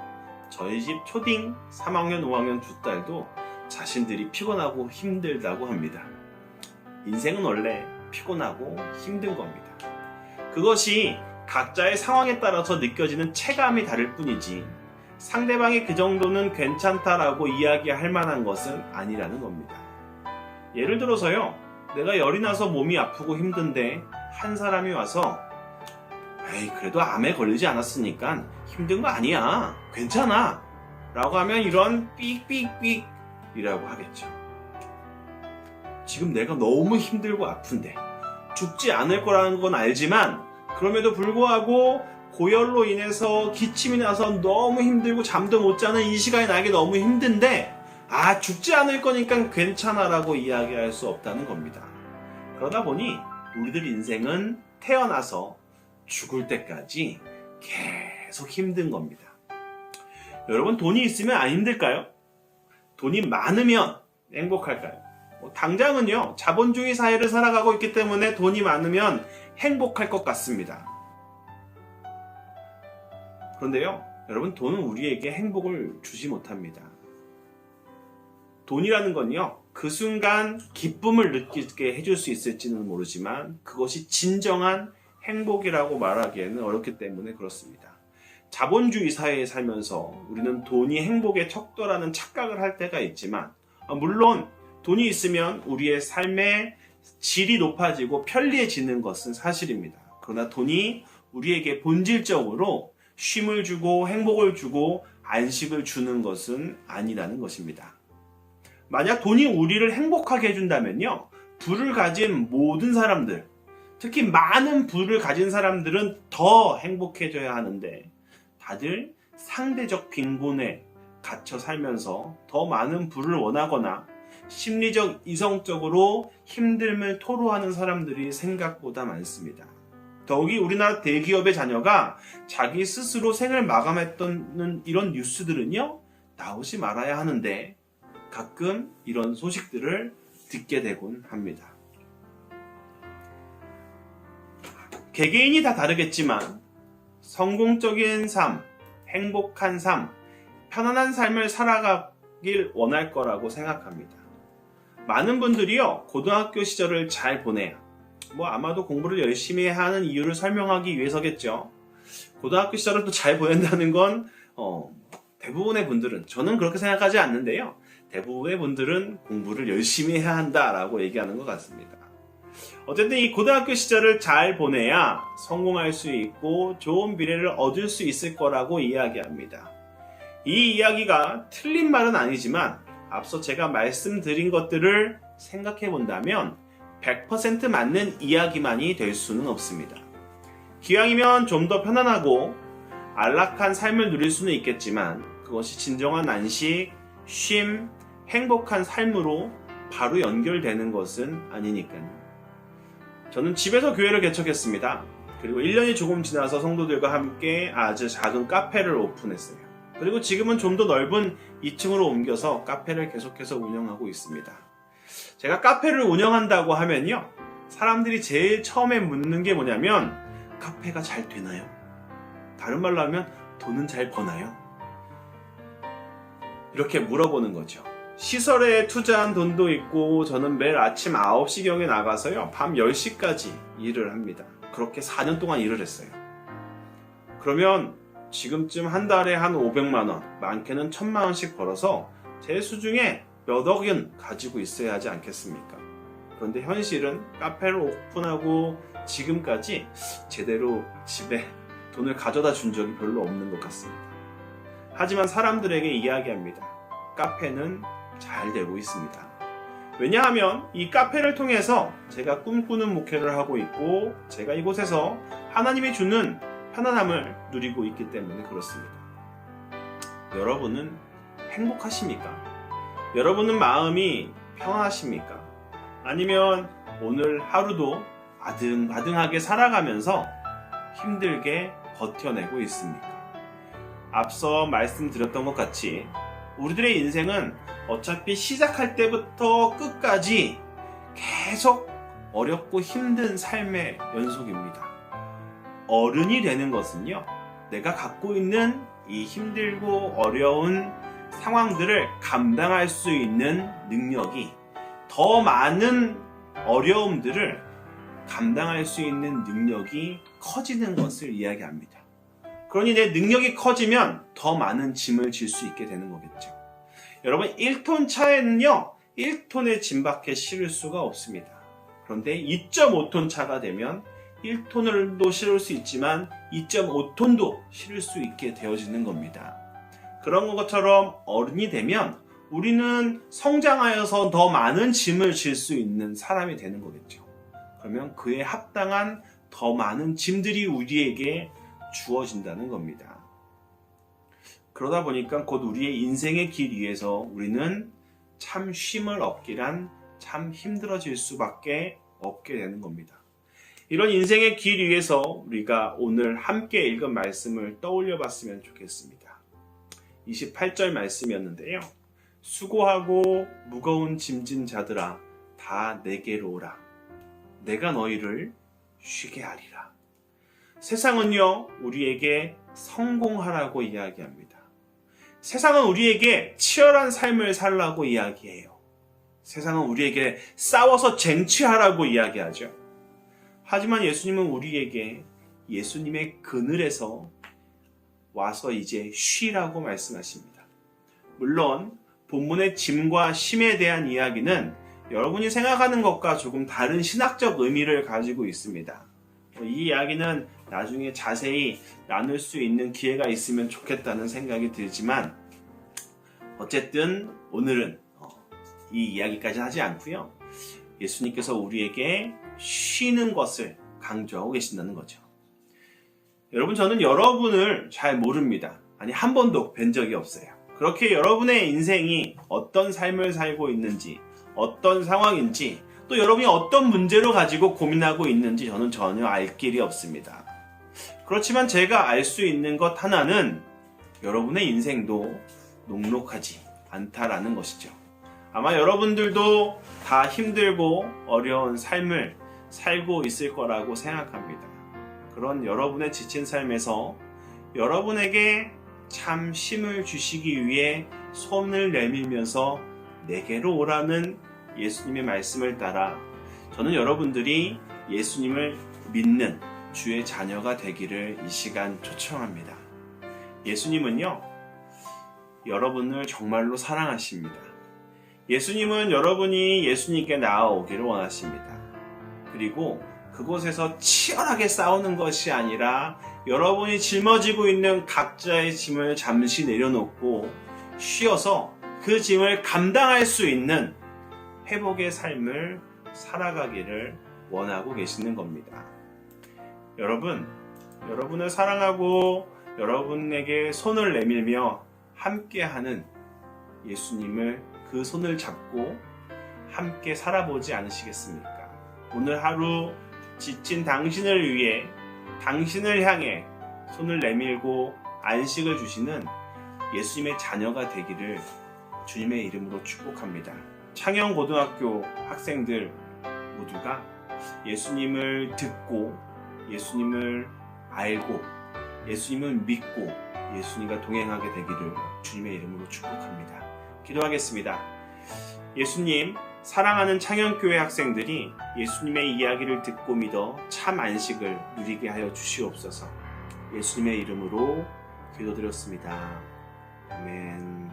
저희 집 초딩 3학년, 5학년 두 딸도 자신들이 피곤하고 힘들다고 합니다. 인생은 원래 피곤하고 힘든 겁니다. 그것이 각자의 상황에 따라서 느껴지는 체감이 다를 뿐이지 상대방이 그 정도는 괜찮다라고 이야기할 만한 것은 아니라는 겁니다. 예를 들어서요, 내가 열이 나서 몸이 아프고 힘든데 한 사람이 와서 에이 그래도 암에 걸리지 않았으니까 힘든 거 아니야, 괜찮아 라고 하면 이런 삑삑삑 이라고 하겠죠. 지금 내가 너무 힘들고 아픈데 죽지 않을 거라는 건 알지만 그럼에도 불구하고 고열로 인해서 기침이 나서 너무 힘들고 잠도 못 자는 이 시간이 나에게 너무 힘든데 죽지 않을 거니까 괜찮아 라고 이야기할 수 없다는 겁니다. 그러다 보니 우리들 인생은 태어나서 죽을 때까지 계속 힘든 겁니다. 여러분 돈이 있으면 안 힘들까요? 돈이 많으면 행복할까요? 당장은요 자본주의 사회를 살아가고 있기 때문에 돈이 많으면 행복할 것 같습니다. 그런데요 여러분 돈은 우리에게 행복을 주지 못합니다. 돈이라는 건요 그 순간 기쁨을 느끼게 해줄 수 있을지는 모르지만 그것이 진정한 행복이라고 말하기에는 어렵기 때문에 그렇습니다. 자본주의 사회에 살면서 우리는 돈이 행복의 척도라는 착각을 할 때가 있지만 물론 돈이 있으면 우리의 삶의 질이 높아지고 편리해지는 것은 사실입니다. 그러나 돈이 우리에게 본질적으로 쉼을 주고 행복을 주고 안식을 주는 것은 아니라는 것입니다. 만약 돈이 우리를 행복하게 해준다면요 부를 가진 모든 사람들, 특히 많은 부를 가진 사람들은 더 행복해져야 하는데 다들 상대적 빈곤에 갇혀 살면서 더 많은 부를 원하거나 심리적 이성적으로 힘듦을 토로하는 사람들이 생각보다 많습니다. 더욱이 우리나라 대기업의 자녀가 자기 스스로 생을 마감했던 이런 뉴스들은요, 나오지 말아야 하는데 가끔 이런 소식들을 듣게 되곤 합니다. 개개인이 다 다르겠지만 성공적인 삶, 행복한 삶, 편안한 삶을 살아가길 원할 거라고 생각합니다. 많은 분들이요, 고등학교 시절을 잘 보내야, 아마도 공부를 열심히 해야 하는 이유를 설명하기 위해서겠죠. 고등학교 시절을 또 잘 보낸다는 건 대부분의 분들은, 저는 그렇게 생각하지 않는데요, 대부분의 분들은 공부를 열심히 해야 한다라고 얘기하는 것 같습니다. 어쨌든 이 고등학교 시절을 잘 보내야 성공할 수 있고 좋은 미래를 얻을 수 있을 거라고 이야기합니다. 이 이야기가 틀린 말은 아니지만 앞서 제가 말씀드린 것들을 생각해 본다면 100% 맞는 이야기만이 될 수는 없습니다. 기왕이면 좀 더 편안하고 안락한 삶을 누릴 수는 있겠지만 그것이 진정한 안식, 쉼, 행복한 삶으로 바로 연결되는 것은 아니니까요. 저는 집에서 교회를 개척했습니다. 그리고 1년이 조금 지나서 성도들과 함께 아주 작은 카페를 오픈했어요. 그리고 지금은 좀 더 넓은 2층으로 옮겨서 카페를 계속해서 운영하고 있습니다. 제가 카페를 운영한다고 하면요, 사람들이 제일 처음에 묻는 게 뭐냐면 카페가 잘 되나요? 다른 말로 하면 돈은 잘 버나요? 이렇게 물어보는 거죠. 시설에 투자한 돈도 있고 저는 매일 아침 9시경에 나가서요, 밤 10시까지 일을 합니다. 그렇게 4년 동안 일을 했어요. 그러면 지금쯤 한 달에 한 500만 원, 많게는 1000만 원씩 벌어서 제 수중에 몇 억은 가지고 있어야 하지 않겠습니까? 그런데 현실은 카페를 오픈하고 지금까지 제대로 집에 돈을 가져다 준 적이 별로 없는 것 같습니다. 하지만 사람들에게 이야기합니다. 카페는 잘 되고 있습니다. 왜냐하면 이 카페를 통해서 제가 꿈꾸는 목회를 하고 있고 제가 이곳에서 하나님이 주는 편안함을 누리고 있기 때문에 그렇습니다. 여러분은 행복하십니까? 여러분은 마음이 평안하십니까? 아니면 오늘 하루도 아등바등하게 살아가면서 힘들게 버텨내고 있습니까? 앞서 말씀드렸던 것 같이 우리들의 인생은 어차피 시작할 때부터 끝까지 계속 어렵고 힘든 삶의 연속입니다. 어른이 되는 것은요, 내가 갖고 있는 이 힘들고 어려운 상황들을 감당할 수 있는 능력이, 더 많은 어려움들을 감당할 수 있는 능력이 커지는 것을 이야기합니다. 그러니 내 능력이 커지면 더 많은 짐을 질 수 있게 되는 거겠죠. 여러분, 1톤 차에는요, 1톤의 짐밖에 실을 수가 없습니다. 그런데 2.5톤 차가 되면 1톤을도 실을 수 있지만 2.5톤도 실을 수 있게 되어지는 겁니다. 그런 것처럼 어른이 되면 우리는 성장하여서 더 많은 짐을 질 수 있는 사람이 되는 거겠죠. 그러면 그에 합당한 더 많은 짐들이 우리에게 주어진다는 겁니다. 그러다 보니까 곧 우리의 인생의 길 위에서 우리는 참 쉼을 얻기란 참 힘들어질 수밖에 없게 되는 겁니다. 이런 인생의 길 위에서 우리가 오늘 함께 읽은 말씀을 떠올려 봤으면 좋겠습니다. 28절 말씀이었는데요. 수고하고 무거운 짐진 자들아 다 내게로 오라. 내가 너희를 쉬게 하리라. 세상은요, 우리에게 성공하라고 이야기합니다. 세상은 우리에게 치열한 삶을 살라고 이야기해요. 세상은 우리에게 싸워서 쟁취하라고 이야기하죠. 하지만 예수님은 우리에게 예수님의 그늘에서 와서 이제 쉬라고 말씀하십니다. 물론 본문의 짐과 쉼에 대한 이야기는 여러분이 생각하는 것과 조금 다른 신학적 의미를 가지고 있습니다. 이 이야기는 나중에 자세히 나눌 수 있는 기회가 있으면 좋겠다는 생각이 들지만 어쨌든 오늘은 이 이야기까지 하지 않고요. 예수님께서 우리에게 쉬는 것을 강조하고 계신다는 거죠. 여러분, 저는 여러분을 잘 모릅니다. 아니, 한 번도 뵌 적이 없어요. 그렇게 여러분의 인생이 어떤 삶을 살고 있는지, 어떤 상황인지, 또 여러분이 어떤 문제로 가지고 고민하고 있는지 저는 전혀 알 길이 없습니다. 그렇지만 제가 알 수 있는 것 하나는 여러분의 인생도 녹록하지 않다라는 것이죠. 아마 여러분들도 다 힘들고 어려운 삶을 살고 있을 거라고 생각합니다. 그런 여러분의 지친 삶에서 여러분에게 참 힘을 주시기 위해 손을 내밀면서 내게로 오라는 예수님의 말씀을 따라 저는 여러분들이 예수님을 믿는 주의 자녀가 되기를 이 시간 초청합니다. 예수님은요, 여러분을 정말로 사랑하십니다. 예수님은 여러분이 예수님께 나아오기를 원하십니다. 그리고 그곳에서 치열하게 싸우는 것이 아니라 여러분이 짊어지고 있는 각자의 짐을 잠시 내려놓고 쉬어서 그 짐을 감당할 수 있는 회복의 삶을 살아가기를 원하고 계시는 겁니다. 여러분을 사랑하고 여러분에게 손을 내밀며 함께하는 예수님을 그 손을 잡고 함께 살아보지 않으시겠습니까? 오늘 하루 지친 당신을 위해 당신을 향해 손을 내밀고 안식을 주시는 예수님의 자녀가 되기를 주님의 이름으로 축복합니다. 창영고등학교 학생들 모두가 예수님을 듣고 예수님을 알고 예수님을 믿고 예수님과 동행하게 되기를 주님의 이름으로 축복합니다. 기도하겠습니다. 예수님, 사랑하는 창영교회 학생들이 예수님의 이야기를 듣고 믿어 참 안식을 누리게 하여 주시옵소서. 예수님의 이름으로 기도드렸습니다. 아멘.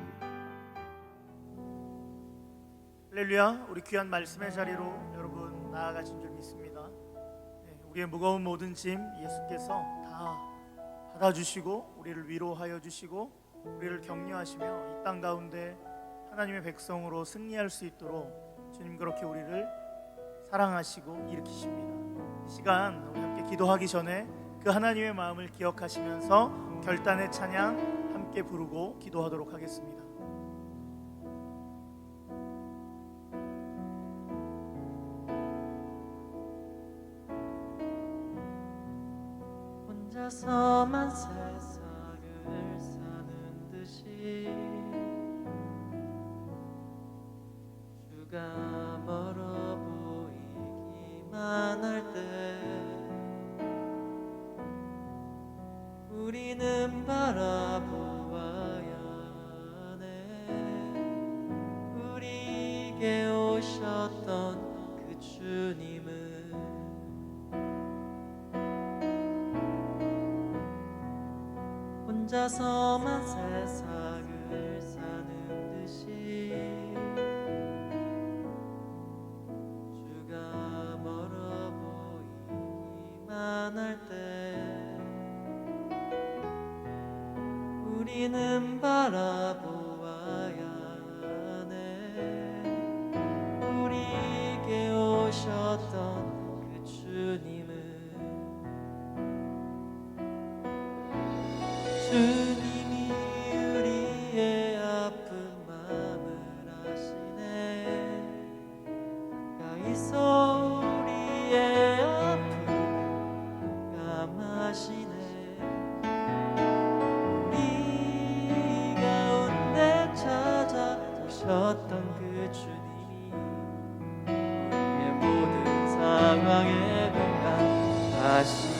할렐루야. 우리 귀한 말씀의 자리로 여러분 나아가신 줄 믿습니다. 우리의 무거운 모든 짐 예수께서 다 받아주시고 우리를 위로하여 주시고 우리를 격려하시며 이 땅 가운데 하나님의 백성으로 승리할 수 있도록 주님 그렇게 우리를 사랑하시고 일으키십니다. 이 시간 우리 함께 기도하기 전에 그 하나님의 마음을 기억하시면서 결단의 찬양 함께 부르고 기도하도록 하겠습니다. 혼자서만 세상을 사는 듯이 주가 멀어 보이기만 할 때 우리는 바라보아야 하네. 우리에게 오셨던 그 주님은 혼자서만 세상을 사는 듯이 주가 멀어 보이기만 할 때 우리는 바라보아야 하네. 우리에게 오셨던 그 주님은 주님이 우리의 아픈 마음을 아시네. 가까이서 우리의 아픔을 감하시네. 우리 가운데 찾아오셨던 그 주님이 우리의 모든 상황에 공감하시네.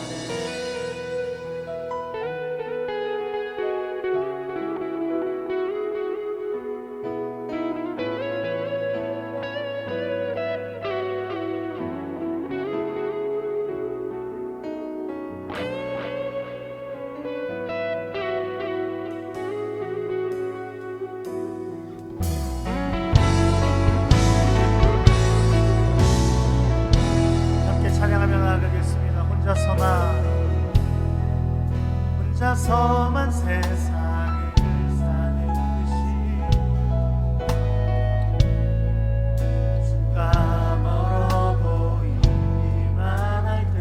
혼자서만 세상을 사는 듯이 주가 멀어 보이기만 할 때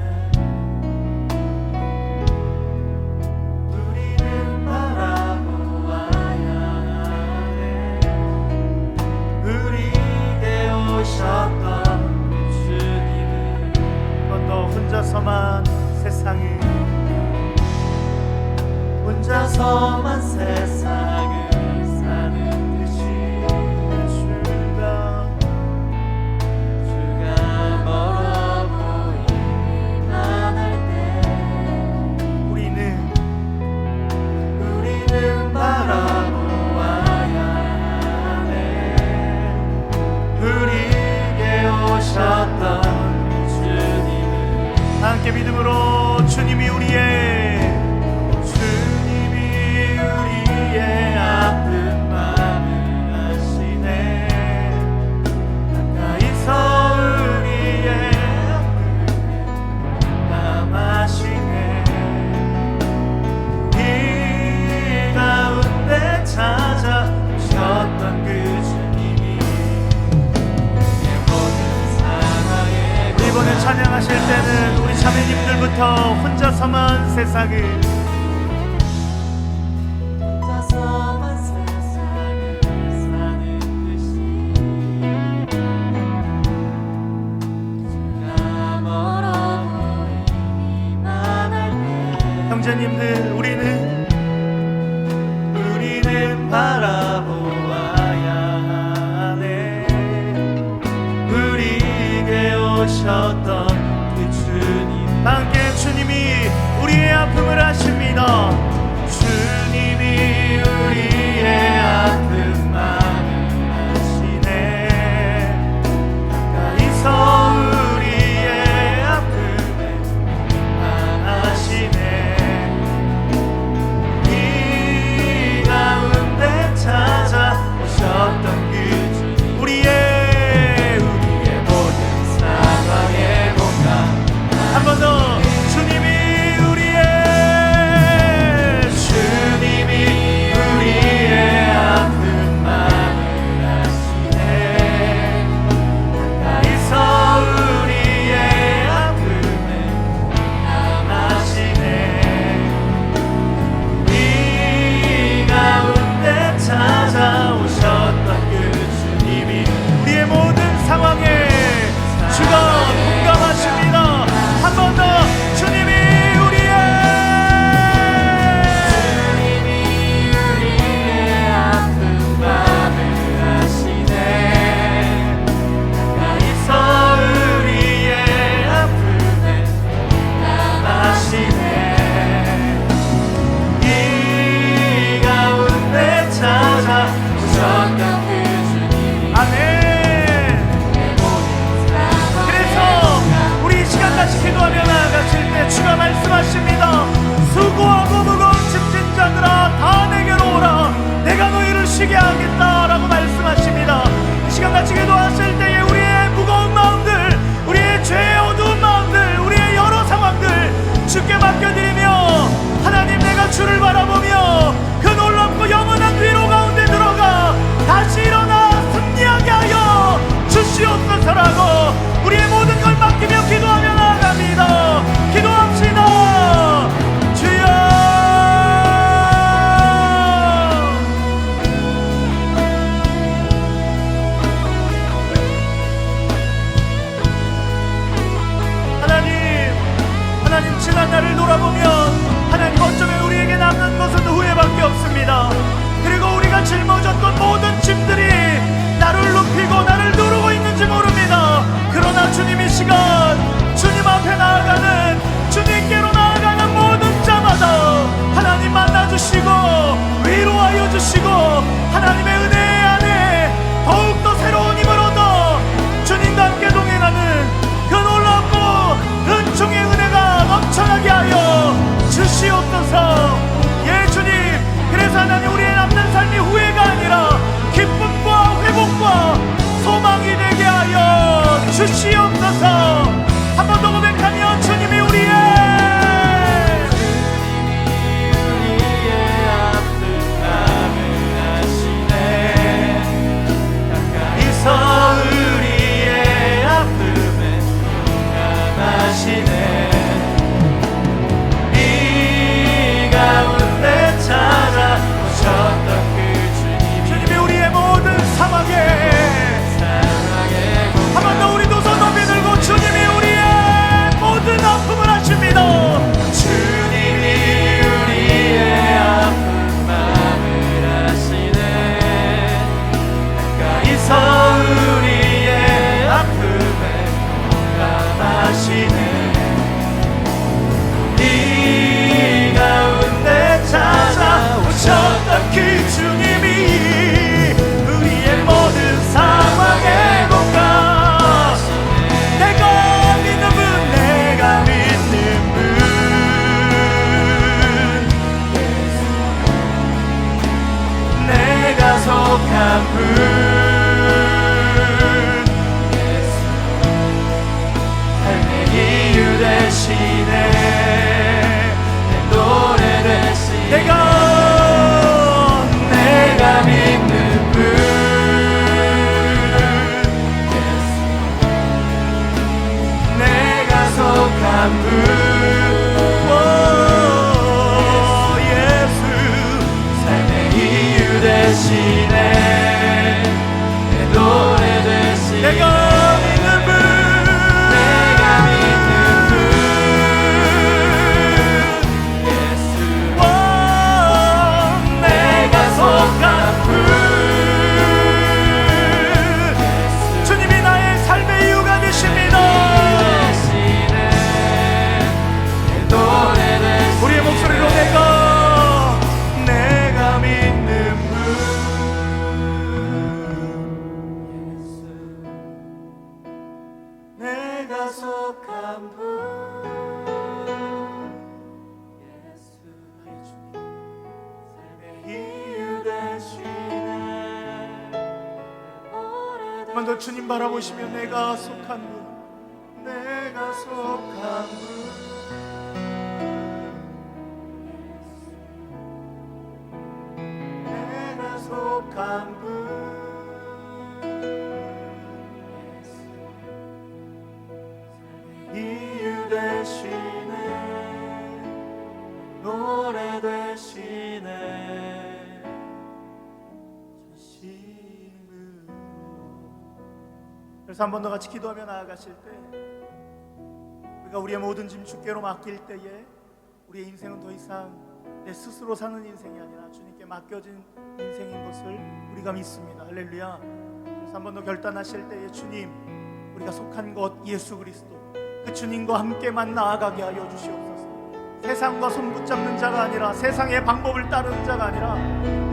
혼자서만 세상을 혼자서만 세상을 사는 듯이 주가 멀어 보이기만 할 때 우리는 바라보아야 하네. 우리에게 오셨던 주님을 함께 믿음으로 주님이 우리의 아픈 마음을 아시네. 가까이서 우리의 아픔을 담아시네. 이 가운데 찾아오셨던 그 주님이 내 모든 상황에 이번에 찬양하실 때는 우리 자매님들부터 혼자서만 세상을 혼자서만 세상을 사는 듯이 주가 멀어 보이기만 할 때 형제님들 우리는 바라보아야 하네. 우리에게 오셨던 그 주님 함께 주님이 우리의 아픔을 아십니다. 주님이 우리의 아픈 마음을 아시네. 가까이서 우리의 아픔에 안아시네. 이 가운데 찾아오셨던 그 주님 우리의 모든 상황의 공감 한 번 더 말씀하십니다. 수고하고 무거운 짐진 자들아 다 내게로 오라. 내가 너희를 쉬게 하겠다라고 말씀하십니다. 이 시간같이 기도하실 때에 우리의 무거운 마음들, 우리의 죄의 어두운 마음들, 우리의 여러 상황들 주께 맡겨드리며 하나님 내가 주를 바라보며 그 놀랍고 영원한 위로 가운데 들어가 다시 일어나 승리하게 하여 주시옵소서라고 우리의 모든 걸 맡기며 기도하며 나아갑니다. 기도합시다. 주여 하나님 지난 날을 돌아보면 하나님 어쩌면 우리에게 남는 것은 후회밖에 없습니다. 그리고 우리가 짊어졌던 모든 짐들이 나를 눕히고 나를 누르고 있는지 모릅니다. 그러나 주님 이 시간 주님 앞에 나아가는 주님께로 나아가는 모든 자마다 하나님 만나주시고 위로하여 주시고 하나님의 은혜 안에 더욱더 새로운 힘을 얻어 주님과 함께 동행하는 그 놀랍고 은총의 은혜가 넘쳐나게 하여 주시옵소서. 예 주님, 그래서 하나님 우리의 남는 삶이 후회가 아니라 기쁨과 회복과 소망이 되게 하여 주시옵소서. 되시네 내 노래 되시네 내가 믿는 분 예수 내가 속한 분 예수 삶의 이유 되시네 내 노래 되시네 내가 믿는 분 예수 내가 속한 분 주님이 나의 삶의 이유가 되십니다. 우리의 목소리로 내가 믿는 분 예수 내가 속한 분 예수 나의 주님 삶의 이유 되시네 한 번 더 주님 바라보시며 내가 속한 분 내가 속한 분 내가 속한 분 이유 되시네 노래 되시네 전심으로 그래서 한 번 더 같이 기도하며 나아가실 때 우리가 우리의 모든 짐 주께로 맡길 때에 우리의 인생은 더 이상 내 스스로 사는 인생이 아니라 주님께 맡겨진 인생인 것을 우리가 믿습니다. 할렐루야. 그래서 한 번 더 결단하실 때에 주님 우리가 속한 것 예수 그리스도 그 주님과 함께만 나아가게 하여 주시옵소서. 세상과 손붙잡는 자가 아니라 세상의 방법을 따르는 자가 아니라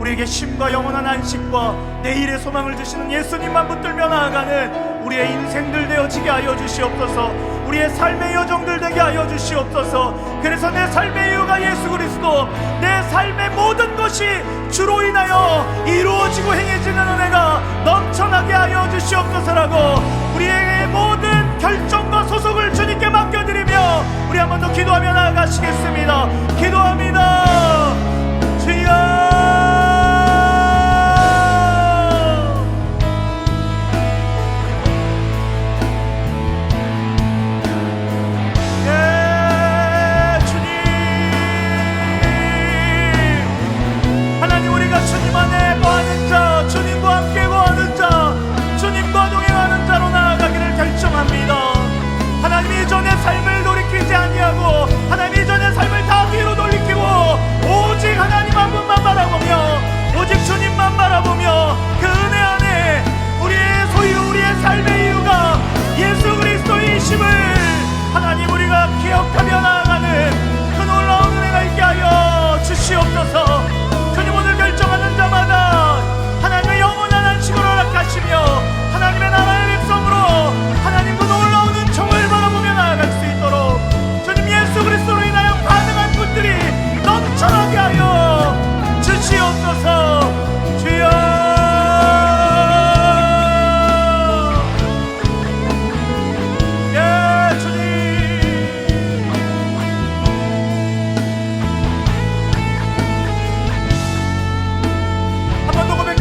우리에게 쉼과 영원한 안식과 내일의 소망을 주시는 예수님만 붙들며 나아가는 우리의 인생들 되어지게 하여 주시옵소서. 우리의 삶의 여정들 되게 하여 주시옵소서. 그래서 내 삶의 이유가 예수 그리스도 내 삶의 모든 것이 주로 인하여 이루어지고 행해지는 은혜가 넘쳐나게 하여 주시옵소서라고 우리의 모든 결정과 소속을 주님께 맡겨드리며 우리 한 번 더 기도하며 나아가시겠습니다. 기도합니다. 주여 주님 안에 거하는 자, 주님과 함께 거하는 자, 주님과 동행하는 자로 나아가기를 결정합니다. 하나님 이전의 삶을 돌이키지 아니하고 하나님 이전의 삶을 다 뒤로 돌이키고 오직 하나님 한 분만 바라보며 오직 주님만 바라보며 그 은혜 안에 우리의 소유 우리의 삶의 이유가 예수 그리스도이심을 하나님 우리가 기억하며 나아가는 그 놀라운 은혜가 있게 하여 주시옵소서. 주님 오늘 결정하는 자마다 하나님의 영원한 안식을 허락하시며 하나님의 나라의 백성으로 하나님 그 놀라운 은총을 바라보며 나아갈 수 있도록 주님 예수 그리스도로 인하여 가능한 분들이 넘쳐나게 하여 주시옵소서. 주여 예 주님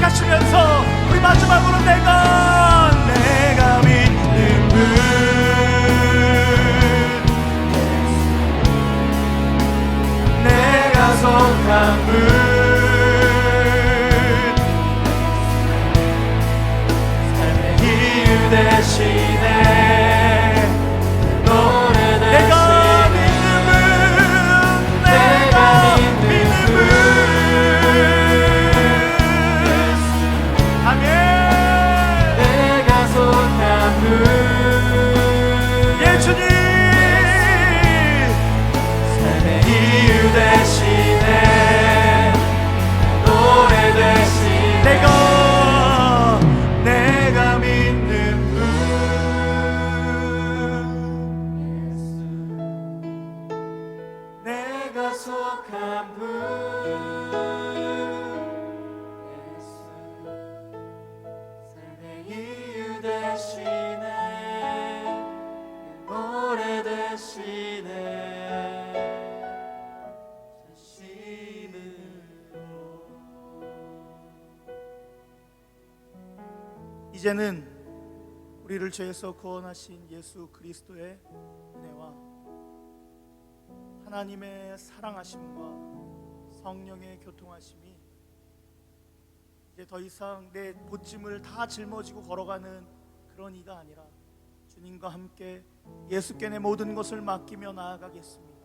하시면서 우리 마지막으로 내가 믿는 분 내가 속한 분 삶의 이유 대신에 노래 대신에 내가 믿는 분 예 주님 삶의 이유 대신에 노래 대신에 내가 믿는 분 예수 내가 속한 분 예수 삶의 이유 대신에 노래 대신에 이제는 우리를 죄에서 구원하신 예수 그리스도의 은혜와 하나님의 사랑하심과 성령의 교통하심이 이제 더 이상 내 보찜을 다 짊어지고 걸어가는 그런 이가 아니라 주님과 함께 예수께 내 모든 것을 맡기며 나아가겠습니다.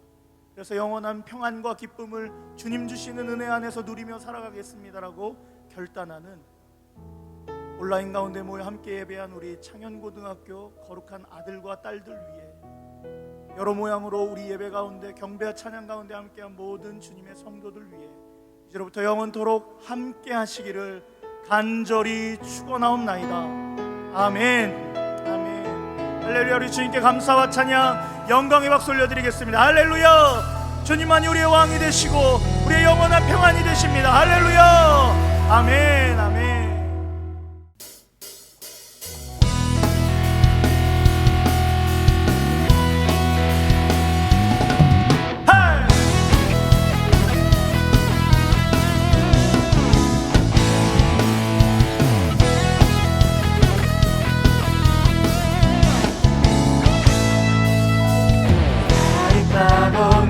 그래서 영원한 평안과 기쁨을 주님 주시는 은혜 안에서 누리며 살아가겠습니다라고 결단하는 온라인 가운데 모여 함께 예배한 우리 창현고등학교 거룩한 아들과 딸들 위해 여러 모양으로 우리 예배 가운데 경배와 찬양 가운데 함께한 모든 주님의 성도들 위해 이제로부터 영원토록 함께 하시기를 간절히 축원하옵나이다. 아멘. 아멘. 할렐루야. 우리 주님께 감사와 찬양 영광의 박수 올려드리겠습니다. 할렐루야. 주님만이 우리의 왕이 되시고 우리의 영원한 평안이 되십니다. 할렐루야. 아멘. 아멘.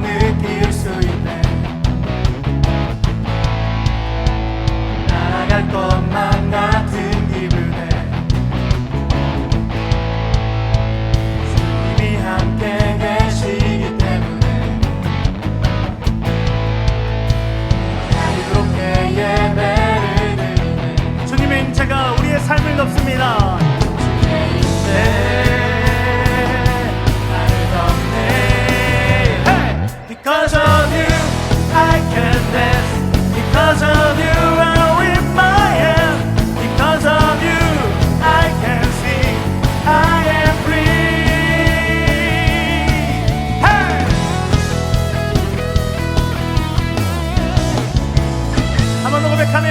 느낄 수 있네. 나아갈 것만 같은 기분에 주님이 함께 계시기 때문에 자유롭게 예배를 드리네. 주님의 임재가 우리의 삶을 덮습니다. 주의 임재 Because of you, I can dance. Because of you, I wave my hand. Because of you, I can sing. I am free. Hey! 한 번 더 고백하며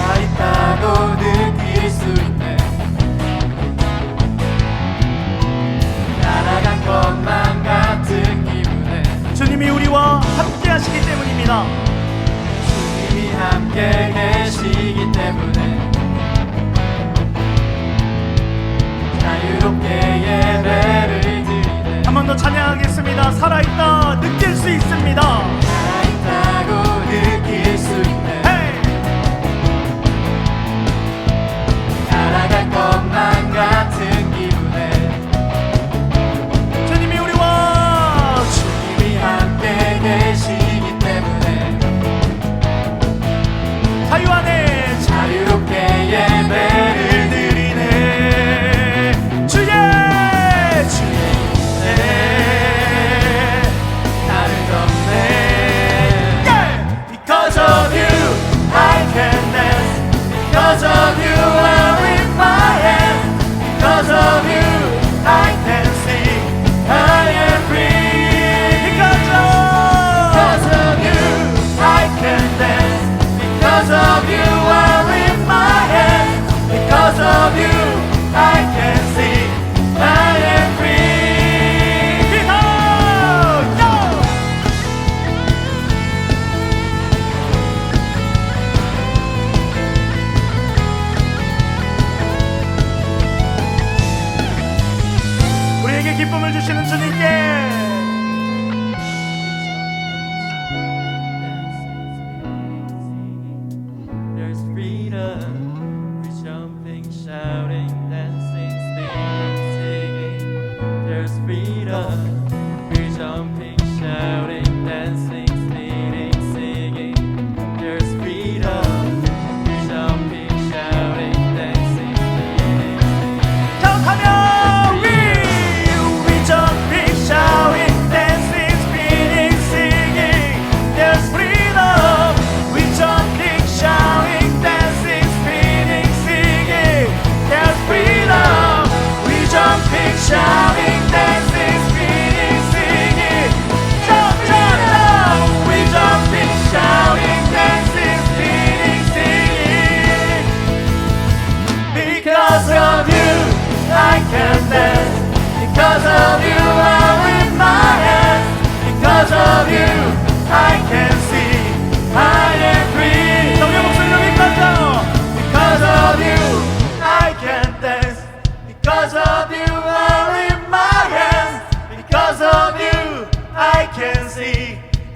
살아있다고 느낄 수 있네. 날아간 것만 같은 기분에 주님이 우리와 함께 하시기 때문입니다. 주님이 함께 계시기 때문에 자유롭게 예배를 드리네. 한 번 더 찬양하겠습니다. 살아있다 느낄 수 있습니다. 살아있다고 느낄 수 있네. Hey! 날아갈 것만 같은 기분에 주님이 우리와 주님이 함께 계시기 때문에 자유 안에 자유롭게 예배를 드리네. 주의 나를 덮네. Because of you, I can dance. Because of you, I lift my hands. Because of you, I can sing. I am free. Because of you, I can dance. Because of you, I lift my hands. Because of you, I can sing. I am free. Because you. 우리에게 기쁨을 주시는 주님께 There's freedom, we're jumping, shouting, dancing, singing, singing. There's freedom, we're jumping, shouting, dancing, singing, singing. There's freedom, we're jumping, shouting, dancing, singing, singing. 자하며 we jumping, shouting.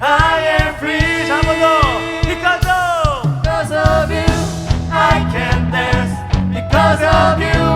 I am free. 자, 한 번 더. Because of Because of you I can dance. Because of you